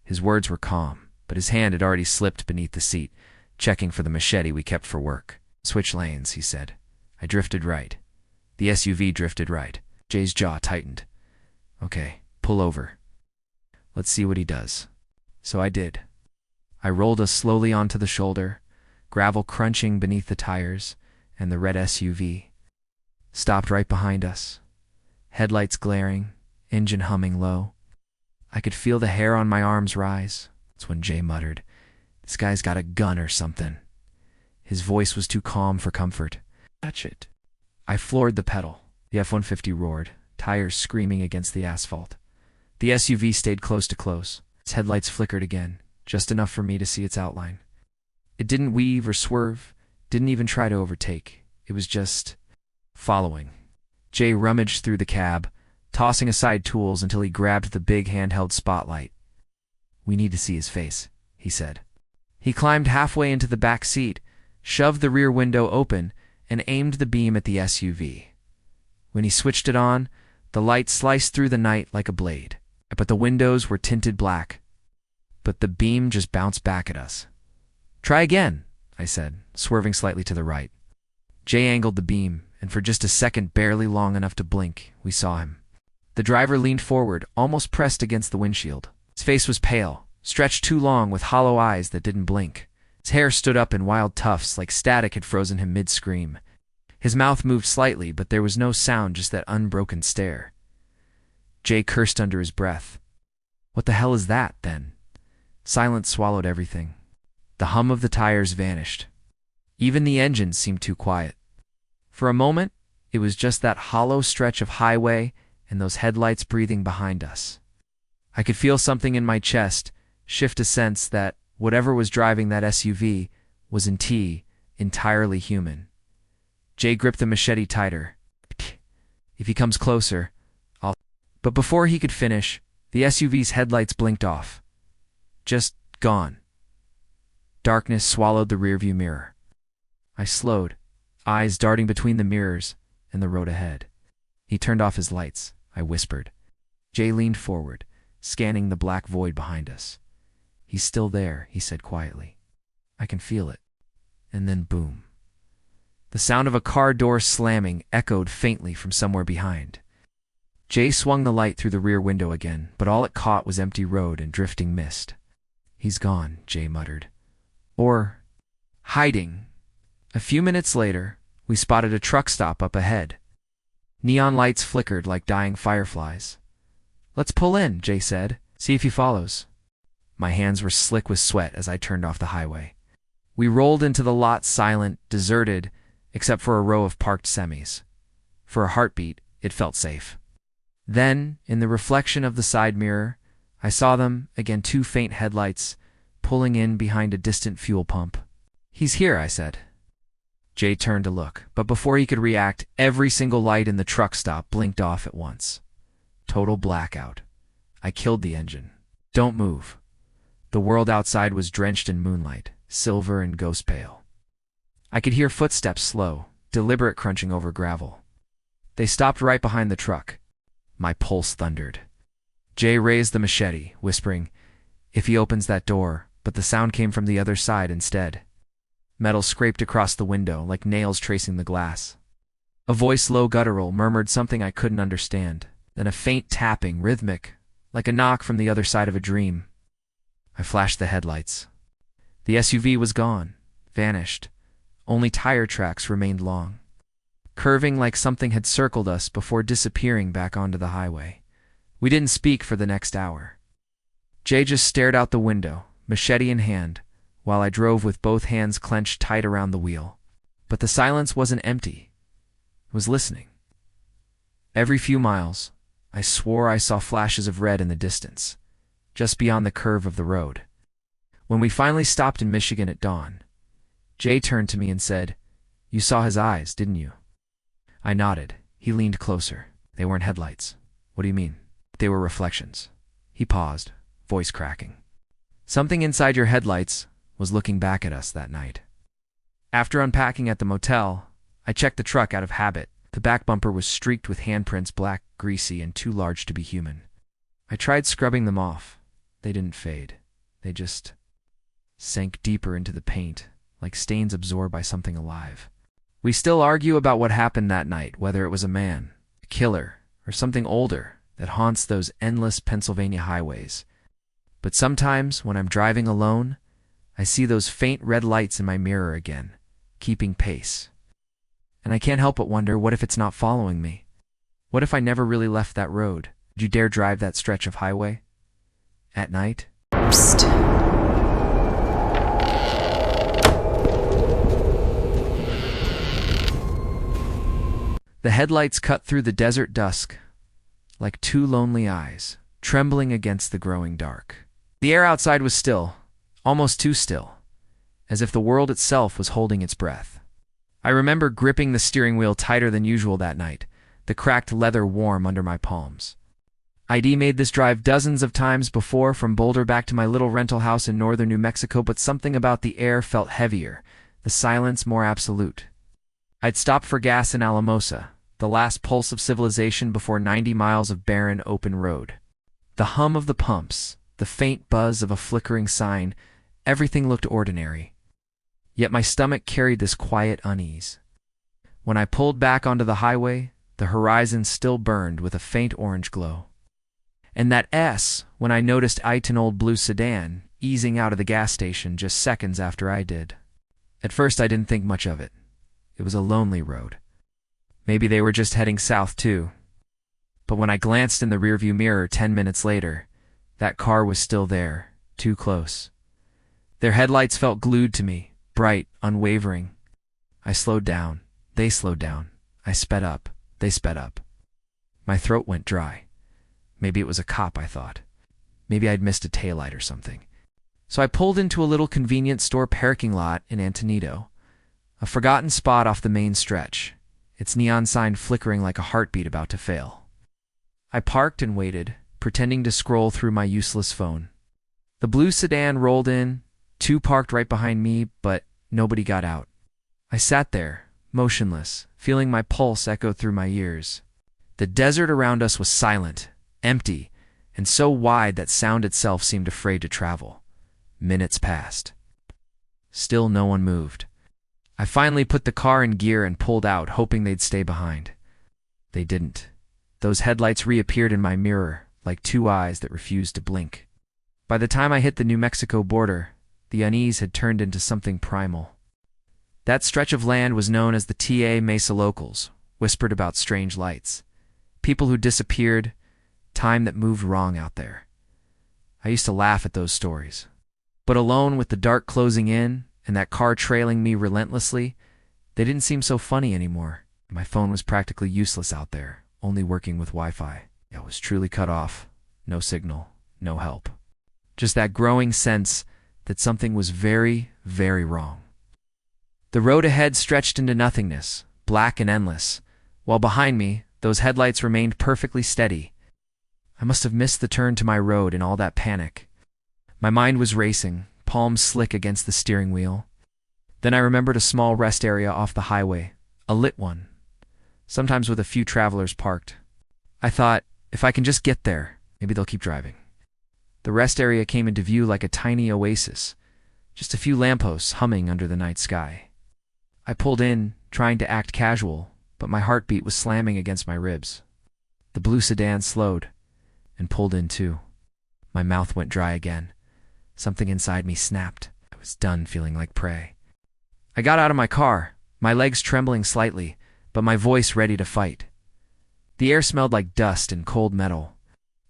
His words were calm, but his hand had already slipped beneath the seat, checking for the machete we kept for work. Switch lanes, he said. I drifted right. The SUV drifted right. Jay's jaw tightened. Okay, pull over. Let's see what he does. So I did. I rolled us slowly onto the shoulder, gravel crunching beneath the tires, and the red SUV stopped right behind us. Headlights glaring, engine humming low. I could feel the hair on my arms rise. That's when Jay muttered, "This guy's got a gun or something." His voice was too calm for comfort. Touch it. I floored the pedal. The F-150 roared, tires screaming against the asphalt. The SUV stayed close to close. Its headlights flickered again, just enough for me to see its outline. It didn't weave or swerve, didn't even try to overtake. It was just following. Jay rummaged through the cab, tossing aside tools until he grabbed the big handheld spotlight. "We need to see his face," he said. He climbed halfway into the back seat, shoved the rear window open, and aimed the beam at the SUV. When he switched it on, the light sliced through the night like a blade. But the windows were tinted black. But the beam just bounced back at us. "Try again," I said, swerving slightly to the right. Jay angled the beam, and for just a second, barely long enough to blink, we saw him. The driver leaned forward, almost pressed against the windshield. His face was pale, stretched too long with hollow eyes that didn't blink. His hair stood up in wild tufts like static had frozen him mid-scream. His mouth moved slightly, but there was no sound, just that unbroken stare. Jay cursed under his breath. What the hell is that, then? Silence swallowed everything. The hum of the tires vanished. Even the engine seemed too quiet. For a moment, it was just that hollow stretch of highway and those headlights breathing behind us. I could feel something in my chest shift, a sense that whatever was driving that SUV was entirely human. Jay gripped the machete tighter. "If he comes closer, I'll..." But before he could finish, the SUV's headlights blinked off. Just gone. Darkness swallowed the rearview mirror. I slowed, eyes darting between the mirrors and the road ahead. He turned off his lights, I whispered. Jay leaned forward, scanning the black void behind us. He's still there, he said quietly. I can feel it. And then boom. The sound of a car door slamming echoed faintly from somewhere behind. Jay swung the light through the rear window again, but all it caught was empty road and drifting mist. He's gone, Jay muttered. Or hiding. A few minutes later, we spotted a truck stop up ahead. Neon lights flickered like dying fireflies. Let's pull in, Jay said. See if he follows. My hands were slick with sweat as I turned off the highway. We rolled into the lot silent, deserted, except for a row of parked semis. For a heartbeat, it felt safe. Then, in the reflection of the side mirror, I saw them, again 2 faint headlights, pulling in behind a distant fuel pump. He's here, I said. Jay turned to look, but before he could react, every single light in the truck stop blinked off at once. Total blackout. I killed the engine. Don't move. The world outside was drenched in moonlight, silver and ghost pale. I could hear footsteps slow, deliberate crunching over gravel. They stopped right behind the truck. My pulse thundered. Jay raised the machete, whispering, "If he opens that door," but the sound came from the other side instead. Metal scraped across the window, like nails tracing the glass. A voice, low guttural, murmured something I couldn't understand. Then a faint tapping, rhythmic, like a knock from the other side of a dream. I flashed the headlights. The SUV was gone, vanished. Only tire tracks remained long, curving like something had circled us before disappearing back onto the highway. We didn't speak for the next hour. Jay just stared out the window, machete in hand, while I drove with both hands clenched tight around the wheel. But the silence wasn't empty. It was listening. Every few miles, I swore I saw flashes of red in the distance, just beyond the curve of the road. When we finally stopped in Michigan at dawn, Jay turned to me and said, "You saw his eyes, didn't you?" I nodded. He leaned closer. They weren't headlights. What do you mean? They were reflections. He paused, voice cracking. Something inside your headlights was looking back at us that night. After unpacking at the motel, I checked the truck out of habit. The back bumper was streaked with handprints, black, greasy, and too large to be human. I tried scrubbing them off. They didn't fade. They just sank deeper into the paint, like stains absorbed by something alive. We still argue about what happened that night, whether it was a man, a killer, or something older that haunts those endless Pennsylvania highways. But sometimes, when I'm driving alone, I see those faint red lights in my mirror again, keeping pace. And I can't help but wonder, what if it's not following me? What if I never really left that road? Would you dare drive that stretch of highway? At night? Psst. The headlights cut through the desert dusk, like 2 lonely eyes, trembling against the growing dark. The air outside was still, almost too still, as if the world itself was holding its breath. I remember gripping the steering wheel tighter than usual that night, the cracked leather warm under my palms. I'd made this drive dozens of times before, from Boulder back to my little rental house in northern New Mexico, but something about the air felt heavier, the silence more absolute. I'd stopped for gas in Alamosa, the last pulse of civilization before 90 miles of barren open road. The hum of the pumps, the faint buzz of a flickering sign, everything looked ordinary. Yet my stomach carried this quiet unease. When I pulled back onto the highway, the horizon still burned with a faint orange glow. And that S, when I noticed an old blue sedan easing out of the gas station just seconds after I did. At first I didn't think much of it. It was a lonely road. Maybe they were just heading south too. But when I glanced in the rearview mirror 10 minutes later, that car was still there, too close. Their headlights felt glued to me, bright, unwavering. I slowed down. They slowed down. I sped up. They sped up. My throat went dry. Maybe it was a cop, I thought. Maybe I'd missed a taillight or something. So I pulled into a little convenience store parking lot in Antonito, a forgotten spot off the main stretch, its neon sign flickering like a heartbeat about to fail. I parked and waited, pretending to scroll through my useless phone. The blue sedan rolled in, 2 parked right behind me, but nobody got out. I sat there, motionless, feeling my pulse echo through my ears. The desert around us was silent, empty, and so wide that sound itself seemed afraid to travel. Minutes passed. Still no one moved. I finally put the car in gear and pulled out, hoping they'd stay behind. They didn't. Those headlights reappeared in my mirror, like two eyes that refused to blink. By the time I hit the New Mexico border, the unease had turned into something primal. That stretch of land was known as the TA Mesa Locals, whispered about strange lights. People who disappeared, time that moved wrong out there. I used to laugh at those stories. But alone with the dark closing in and that car trailing me relentlessly, they didn't seem so funny anymore. My phone was practically useless out there, only working with Wi-Fi. It was truly cut off. No signal, no help. Just that growing sense that something was very, very wrong. The road ahead stretched into nothingness, black and endless, while behind me, those headlights remained perfectly steady. I must have missed the turn to my road in all that panic. My mind was racing, palms slick against the steering wheel. Then I remembered a small rest area off the highway, a lit one, sometimes with a few travelers parked. I thought, if I can just get there, maybe they'll keep driving. The rest area came into view like a tiny oasis, just a few lampposts humming under the night sky. I pulled in, trying to act casual, but my heartbeat was slamming against my ribs. The blue sedan slowed, and pulled in too. My mouth went dry again. Something inside me snapped. I was done feeling like prey. I got out of my car, my legs trembling slightly, but my voice ready to fight. The air smelled like dust and cold metal.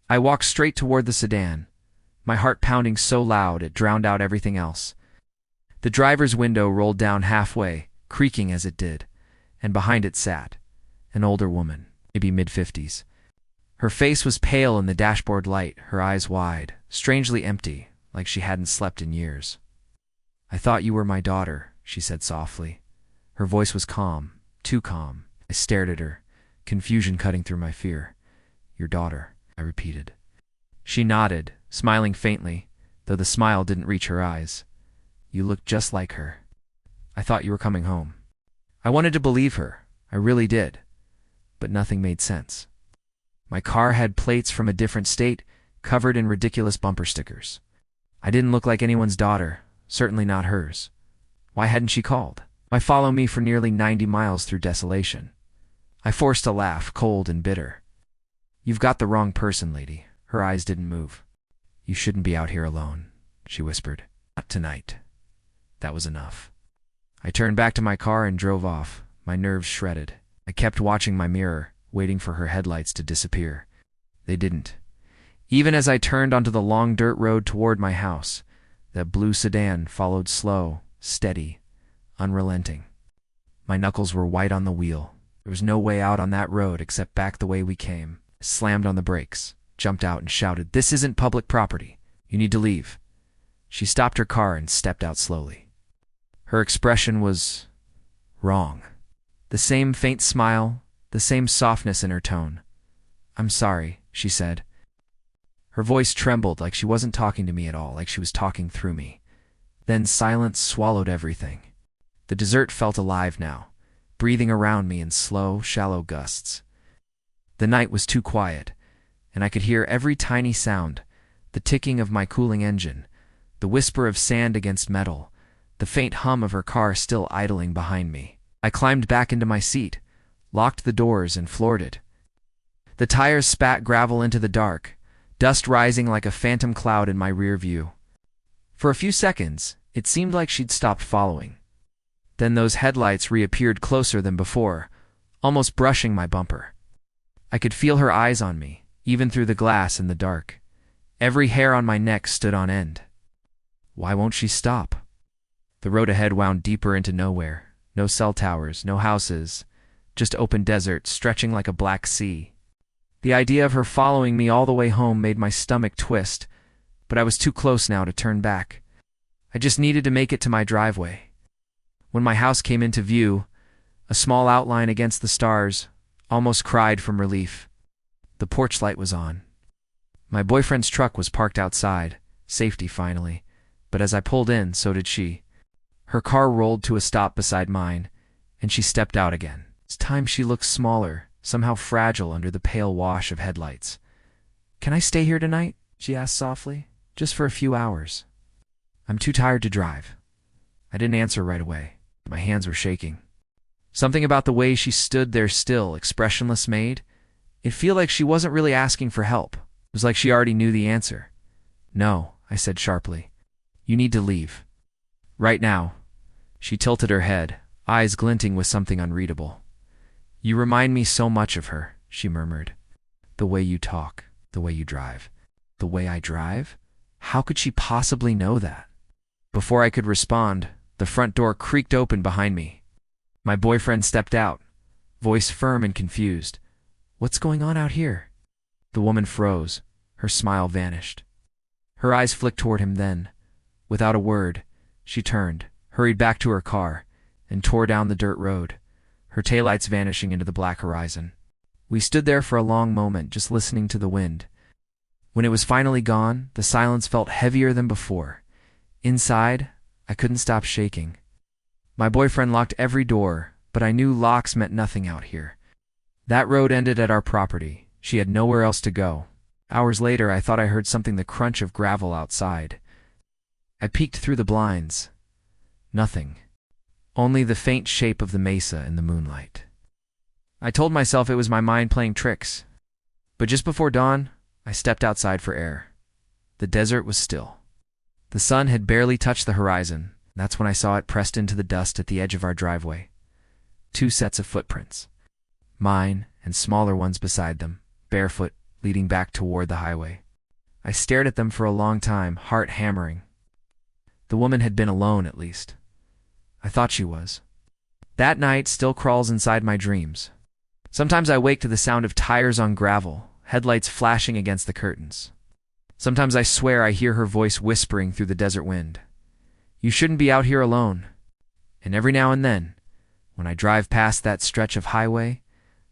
I walked straight toward the sedan, my heart pounding so loud it drowned out everything else. The driver's window rolled down halfway, creaking as it did, and behind it sat an older woman, maybe mid-50s. Her face was pale in the dashboard light, her eyes wide, strangely empty, like she hadn't slept in years. "I thought you were my daughter," she said softly. Her voice was calm, too calm. I stared at her, confusion cutting through my fear. "Your daughter," I repeated. She nodded, smiling faintly, though the smile didn't reach her eyes. "You look just like her. I thought you were coming home." I wanted to believe her, I really did, but nothing made sense. My car had plates from a different state, covered in ridiculous bumper stickers. I didn't look like anyone's daughter, certainly not hers. Why hadn't she called? Why follow me for nearly 90 miles through desolation? I forced a laugh, cold and bitter. "You've got the wrong person, lady." Her eyes didn't move. "You shouldn't be out here alone," she whispered. "Not tonight." That was enough. I turned back to my car and drove off, my nerves shredded. I kept watching my mirror, waiting for her headlights to disappear. They didn't. Even as I turned onto the long dirt road toward my house, that blue sedan followed slow, steady, unrelenting. My knuckles were white on the wheel. There was no way out on that road except back the way we came. I slammed on the brakes, jumped out and shouted, "This isn't public property. You need to leave." She stopped her car and stepped out slowly. Her expression was wrong. The same faint smile, the same softness in her tone. "I'm sorry," she said. Her voice trembled like she wasn't talking to me at all, like she was talking through me. Then silence swallowed everything. The desert felt alive now, breathing around me in slow, shallow gusts. The night was too quiet, and I could hear every tiny sound, the ticking of my cooling engine, the whisper of sand against metal, the faint hum of her car still idling behind me. I climbed back into my seat, locked the doors, and floored it. The tires spat gravel into the dark, dust rising like a phantom cloud in my rear view. For a few seconds, it seemed like she'd stopped following. Then those headlights reappeared closer than before, almost brushing my bumper. I could feel her eyes on me, even through the glass in the dark. Every hair on my neck stood on end. Why won't she stop? The road ahead wound deeper into nowhere. No cell towers, no houses, just open desert stretching like a black sea. The idea of her following me all the way home made my stomach twist, but I was too close now to turn back. I just needed to make it to my driveway. When my house came into view, a small outline against the stars, almost cried from relief. The porch light was on. My boyfriend's truck was parked outside, safety finally, but as I pulled in, so did she. Her car rolled to a stop beside mine, and she stepped out again. This time she looked smaller, somehow fragile under the pale wash of headlights. "Can I stay here tonight?" she asked softly. "Just for a few hours. I'm too tired to drive." I didn't answer right away. My hands were shaking. Something about the way she stood there still, expressionless, made it feel like she wasn't really asking for help. It was like she already knew the answer. "No," I said sharply. "You need to leave. Right now." She tilted her head, eyes glinting with something unreadable. "You remind me so much of her," she murmured. "The way you talk, the way you drive." The way I drive? How could she possibly know that? Before I could respond, the front door creaked open behind me. My boyfriend stepped out, voice firm and confused. "What's going on out here?" The woman froze. Her smile vanished. Her eyes flicked toward him then. Without a word, she turned, hurried back to her car, and tore down the dirt road, her taillights vanishing into the black horizon. We stood there for a long moment, just listening to the wind. When it was finally gone, the silence felt heavier than before. Inside, I couldn't stop shaking. My boyfriend locked every door, but I knew locks meant nothing out here. That road ended at our property. She had nowhere else to go. Hours later, I thought I heard something, the crunch of gravel outside. I peeked through the blinds. Nothing. Only the faint shape of the mesa in the moonlight. I told myself it was my mind playing tricks. But just before dawn, I stepped outside for air. The desert was still. The sun had barely touched the horizon. That's when I saw it pressed into the dust at the edge of our driveway. 2 sets of footprints. Mine and smaller ones beside them, barefoot, leading back toward the highway. I stared at them for a long time, heart hammering. The woman had been alone, at least. I thought she was. That night still crawls inside my dreams. Sometimes I wake to the sound of tires on gravel, headlights flashing against the curtains. Sometimes I swear I hear her voice whispering through the desert wind. "You shouldn't be out here alone." And every now and then, when I drive past that stretch of highway,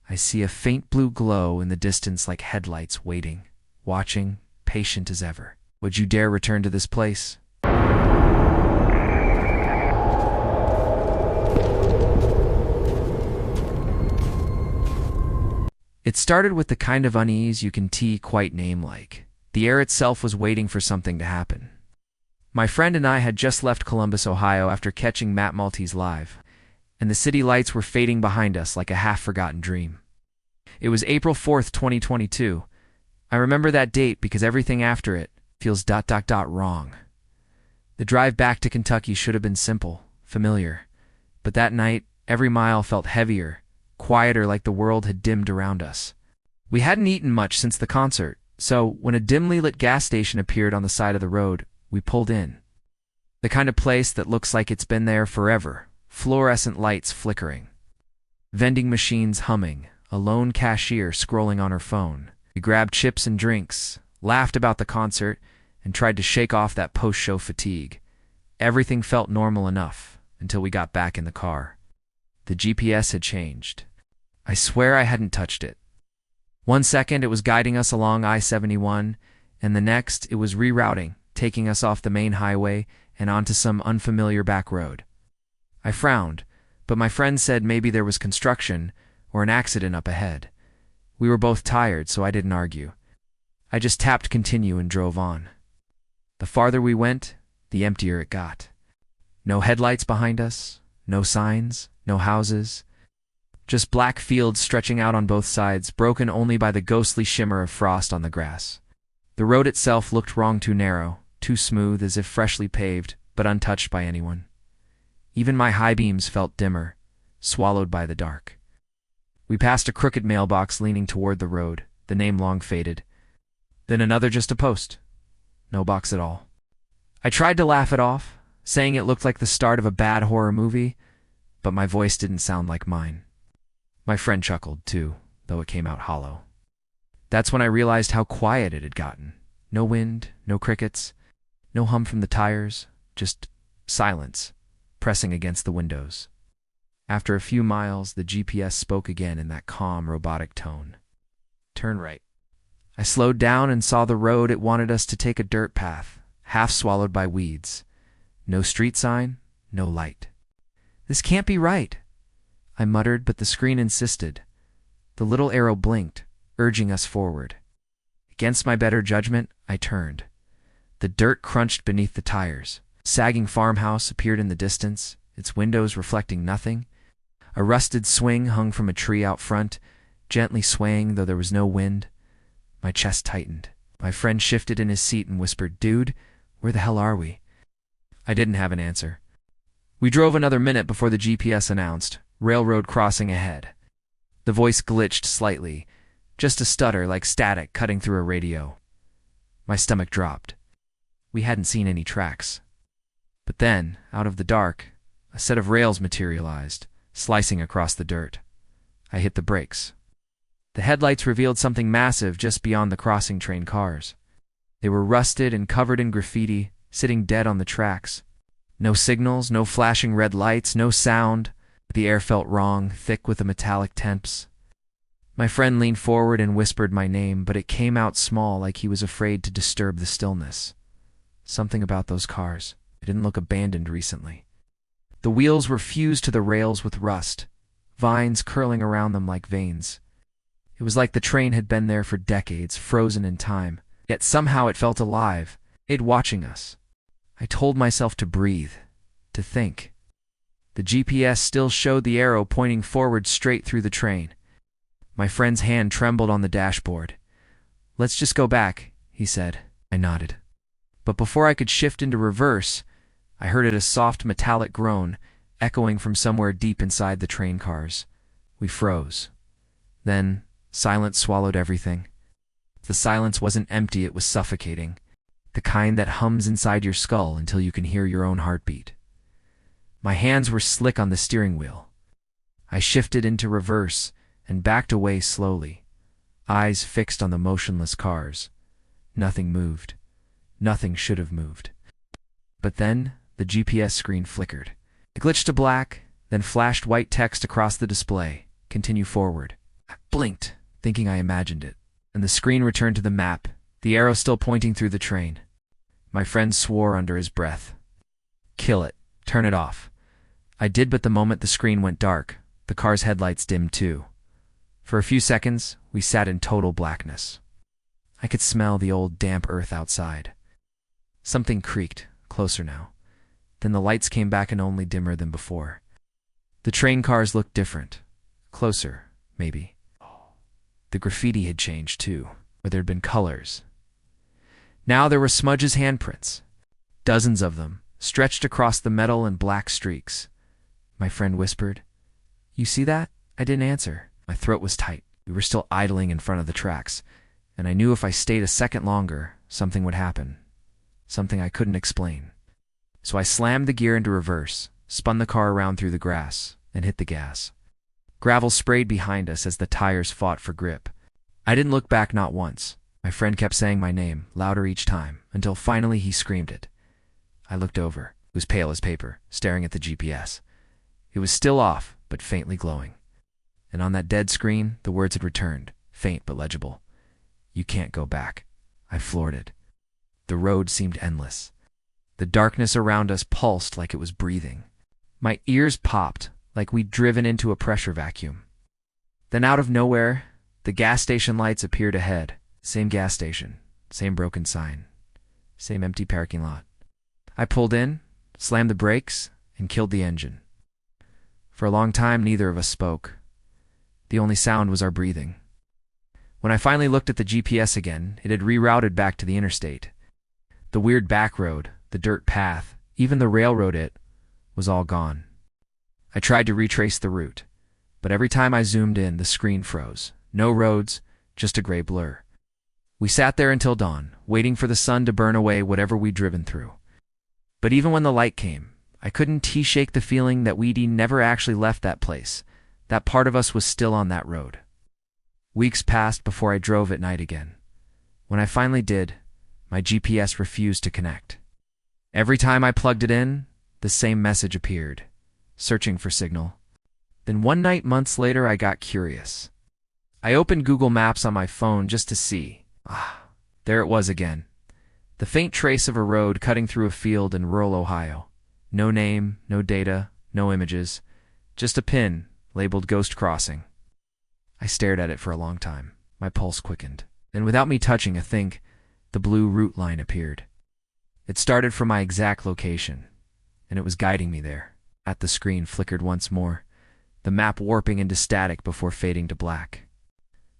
I see a faint blue glow in the distance, like headlights waiting, watching, patient as ever. Would you dare return to this place? It started with the kind of unease you can quite name like. The air itself was waiting for something to happen. My friend and I had just left Columbus, Ohio after catching Matt Maltese live, and the city lights were fading behind us like a half-forgotten dream. It was April 4th, 2022. I remember that date because everything after it feels ... wrong. The drive back to Kentucky should have been simple, familiar, but that night, every mile felt heavier, quieter, like the world had dimmed around us. We hadn't eaten much since the concert, so when a dimly lit gas station appeared on the side of the road, we pulled in. The kind of place that looks like it's been there forever, fluorescent lights flickering, vending machines humming, a lone cashier scrolling on her phone. We grabbed chips and drinks, laughed about the concert, and tried to shake off that post-show fatigue. Everything felt normal enough until we got back in the car. The GPS had changed. I swear I hadn't touched it. One second it was guiding us along I-71, and the next it was rerouting, taking us off the main highway and onto some unfamiliar back road. I frowned, but my friend said maybe there was construction or an accident up ahead. We were both tired, so I didn't argue. I just tapped continue and drove on. The farther we went, the emptier it got. No headlights behind us, no signs, no houses. Just black fields stretching out on both sides, broken only by the ghostly shimmer of frost on the grass. The road itself looked wrong, too narrow, too smooth, as if freshly paved, but untouched by anyone. Even my high beams felt dimmer, swallowed by the dark. We passed a crooked mailbox leaning toward the road, the name long faded. Then another, just a post. No box at all. I tried to laugh it off, saying it looked like the start of a bad horror movie, but my voice didn't sound like mine. My friend chuckled, too, though it came out hollow. That's when I realized how quiet it had gotten. No wind, no crickets, no hum from the tires, just silence, pressing against the windows. After a few miles, the GPS spoke again in that calm, robotic tone. "Turn right." I slowed down and saw the road it wanted us to take, a dirt path, half swallowed by weeds. No street sign, no light. "This can't be right," I muttered, but the screen insisted. The little arrow blinked, urging us forward. Against my better judgment, I turned. The dirt crunched beneath the tires. A sagging farmhouse appeared in the distance, its windows reflecting nothing. A rusted swing hung from a tree out front, gently swaying though there was no wind. My chest tightened. My friend shifted in his seat and whispered, "Dude, where the hell are we?" I didn't have an answer. We drove another minute before the GPS announced, "Railroad crossing ahead." The voice glitched slightly, just a stutter like static cutting through a radio. My stomach dropped. We hadn't seen any tracks. But then, out of the dark, a set of rails materialized, slicing across the dirt. I hit the brakes. The headlights revealed something massive just beyond the crossing train cars. They were rusted and covered in graffiti, sitting dead on the tracks. No signals, no flashing red lights, no sound. The air felt wrong, thick with a metallic temps. My friend leaned forward and whispered my name, but it came out small, like he was afraid to disturb the stillness. Something about those cars. They didn't look abandoned recently. The wheels were fused to the rails with rust, vines curling around them like veins. It was like the train had been there for decades, frozen in time. Yet somehow it felt alive, it watching us. I told myself to breathe, to think. The GPS still showed the arrow pointing forward straight through the train. My friend's hand trembled on the dashboard. "Let's just go back," he said. I nodded. But before I could shift into reverse, I heard a soft metallic groan, echoing from somewhere deep inside the train cars. We froze. Then, silence swallowed everything. The silence wasn't empty, it was suffocating. The kind that hums inside your skull until you can hear your own heartbeat. My hands were slick on the steering wheel. I shifted into reverse and backed away slowly, eyes fixed on the motionless cars. Nothing moved. Nothing should have moved. But then, the GPS screen flickered. It glitched to black, then flashed white text across the display. "Continue forward." I blinked, thinking I imagined it, and the screen returned to the map, the arrow still pointing through the train. My friend swore under his breath. "Kill it. Turn it off." I did, but the moment the screen went dark, the car's headlights dimmed too. For a few seconds, we sat in total blackness. I could smell the old damp earth outside. Something creaked, closer now. Then the lights came back and only dimmer than before. The train cars looked different. Closer, maybe. The graffiti had changed too, where there had been colors. Now there were Smudge's handprints. Dozens of them, stretched across the metal in black streaks. My friend whispered, "You see that?" I didn't answer. My throat was tight. We were still idling in front of the tracks, and I knew if I stayed a second longer, something would happen. Something I couldn't explain. So I slammed the gear into reverse, spun the car around through the grass, and hit the gas. Gravel sprayed behind us as the tires fought for grip. I didn't look back, not once. My friend kept saying my name, louder each time, until finally he screamed it. I looked over. It was pale as paper, staring at the GPS. It was still off, but faintly glowing. And on that dead screen, the words had returned, faint but legible. "You can't go back." I floored it. The road seemed endless. The darkness around us pulsed like it was breathing. My ears popped, like we'd driven into a pressure vacuum. Then out of nowhere, the gas station lights appeared ahead. Same gas station, same broken sign, same empty parking lot. I pulled in, slammed the brakes, and killed the engine. For a long time, neither of us spoke. The only sound was our breathing. When I finally looked at the GPS again, it had rerouted back to the interstate. The weird back road, the dirt path, even the railroad was all gone. I tried to retrace the route, but every time I zoomed in, the screen froze. No roads, just a gray blur. We sat there until dawn, waiting for the sun to burn away whatever we'd driven through. But even when the light came, I couldn't shake the feeling that we'd never actually left that place. That part of us was still on that road. Weeks passed before I drove at night again. When I finally did, my GPS refused to connect. Every time I plugged it in, the same message appeared, searching for signal. Then one night months later, I got curious. I opened Google Maps on my phone just to see. There it was again. The faint trace of a road cutting through a field in rural Ohio. No name, no data, no images. Just a pin, labeled Ghost Crossing. I stared at it for a long time. My pulse quickened. Then without me touching a thing, the blue route line appeared. It started from my exact location, and it was guiding me there. At the screen flickered once more, the map warping into static before fading to black.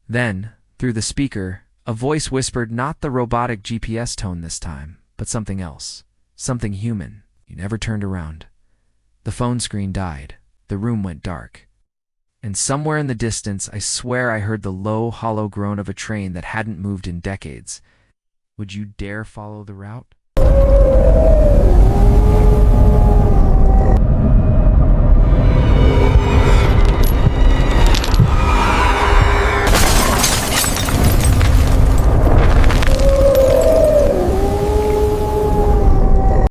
Then, through the speaker, a voice whispered not the robotic GPS tone this time, but something else. Something human. You never turned around. The phone screen died. The room went dark. And somewhere in the distance, I swear I heard the low, hollow groan of a train that hadn't moved in decades. Would you dare follow the route?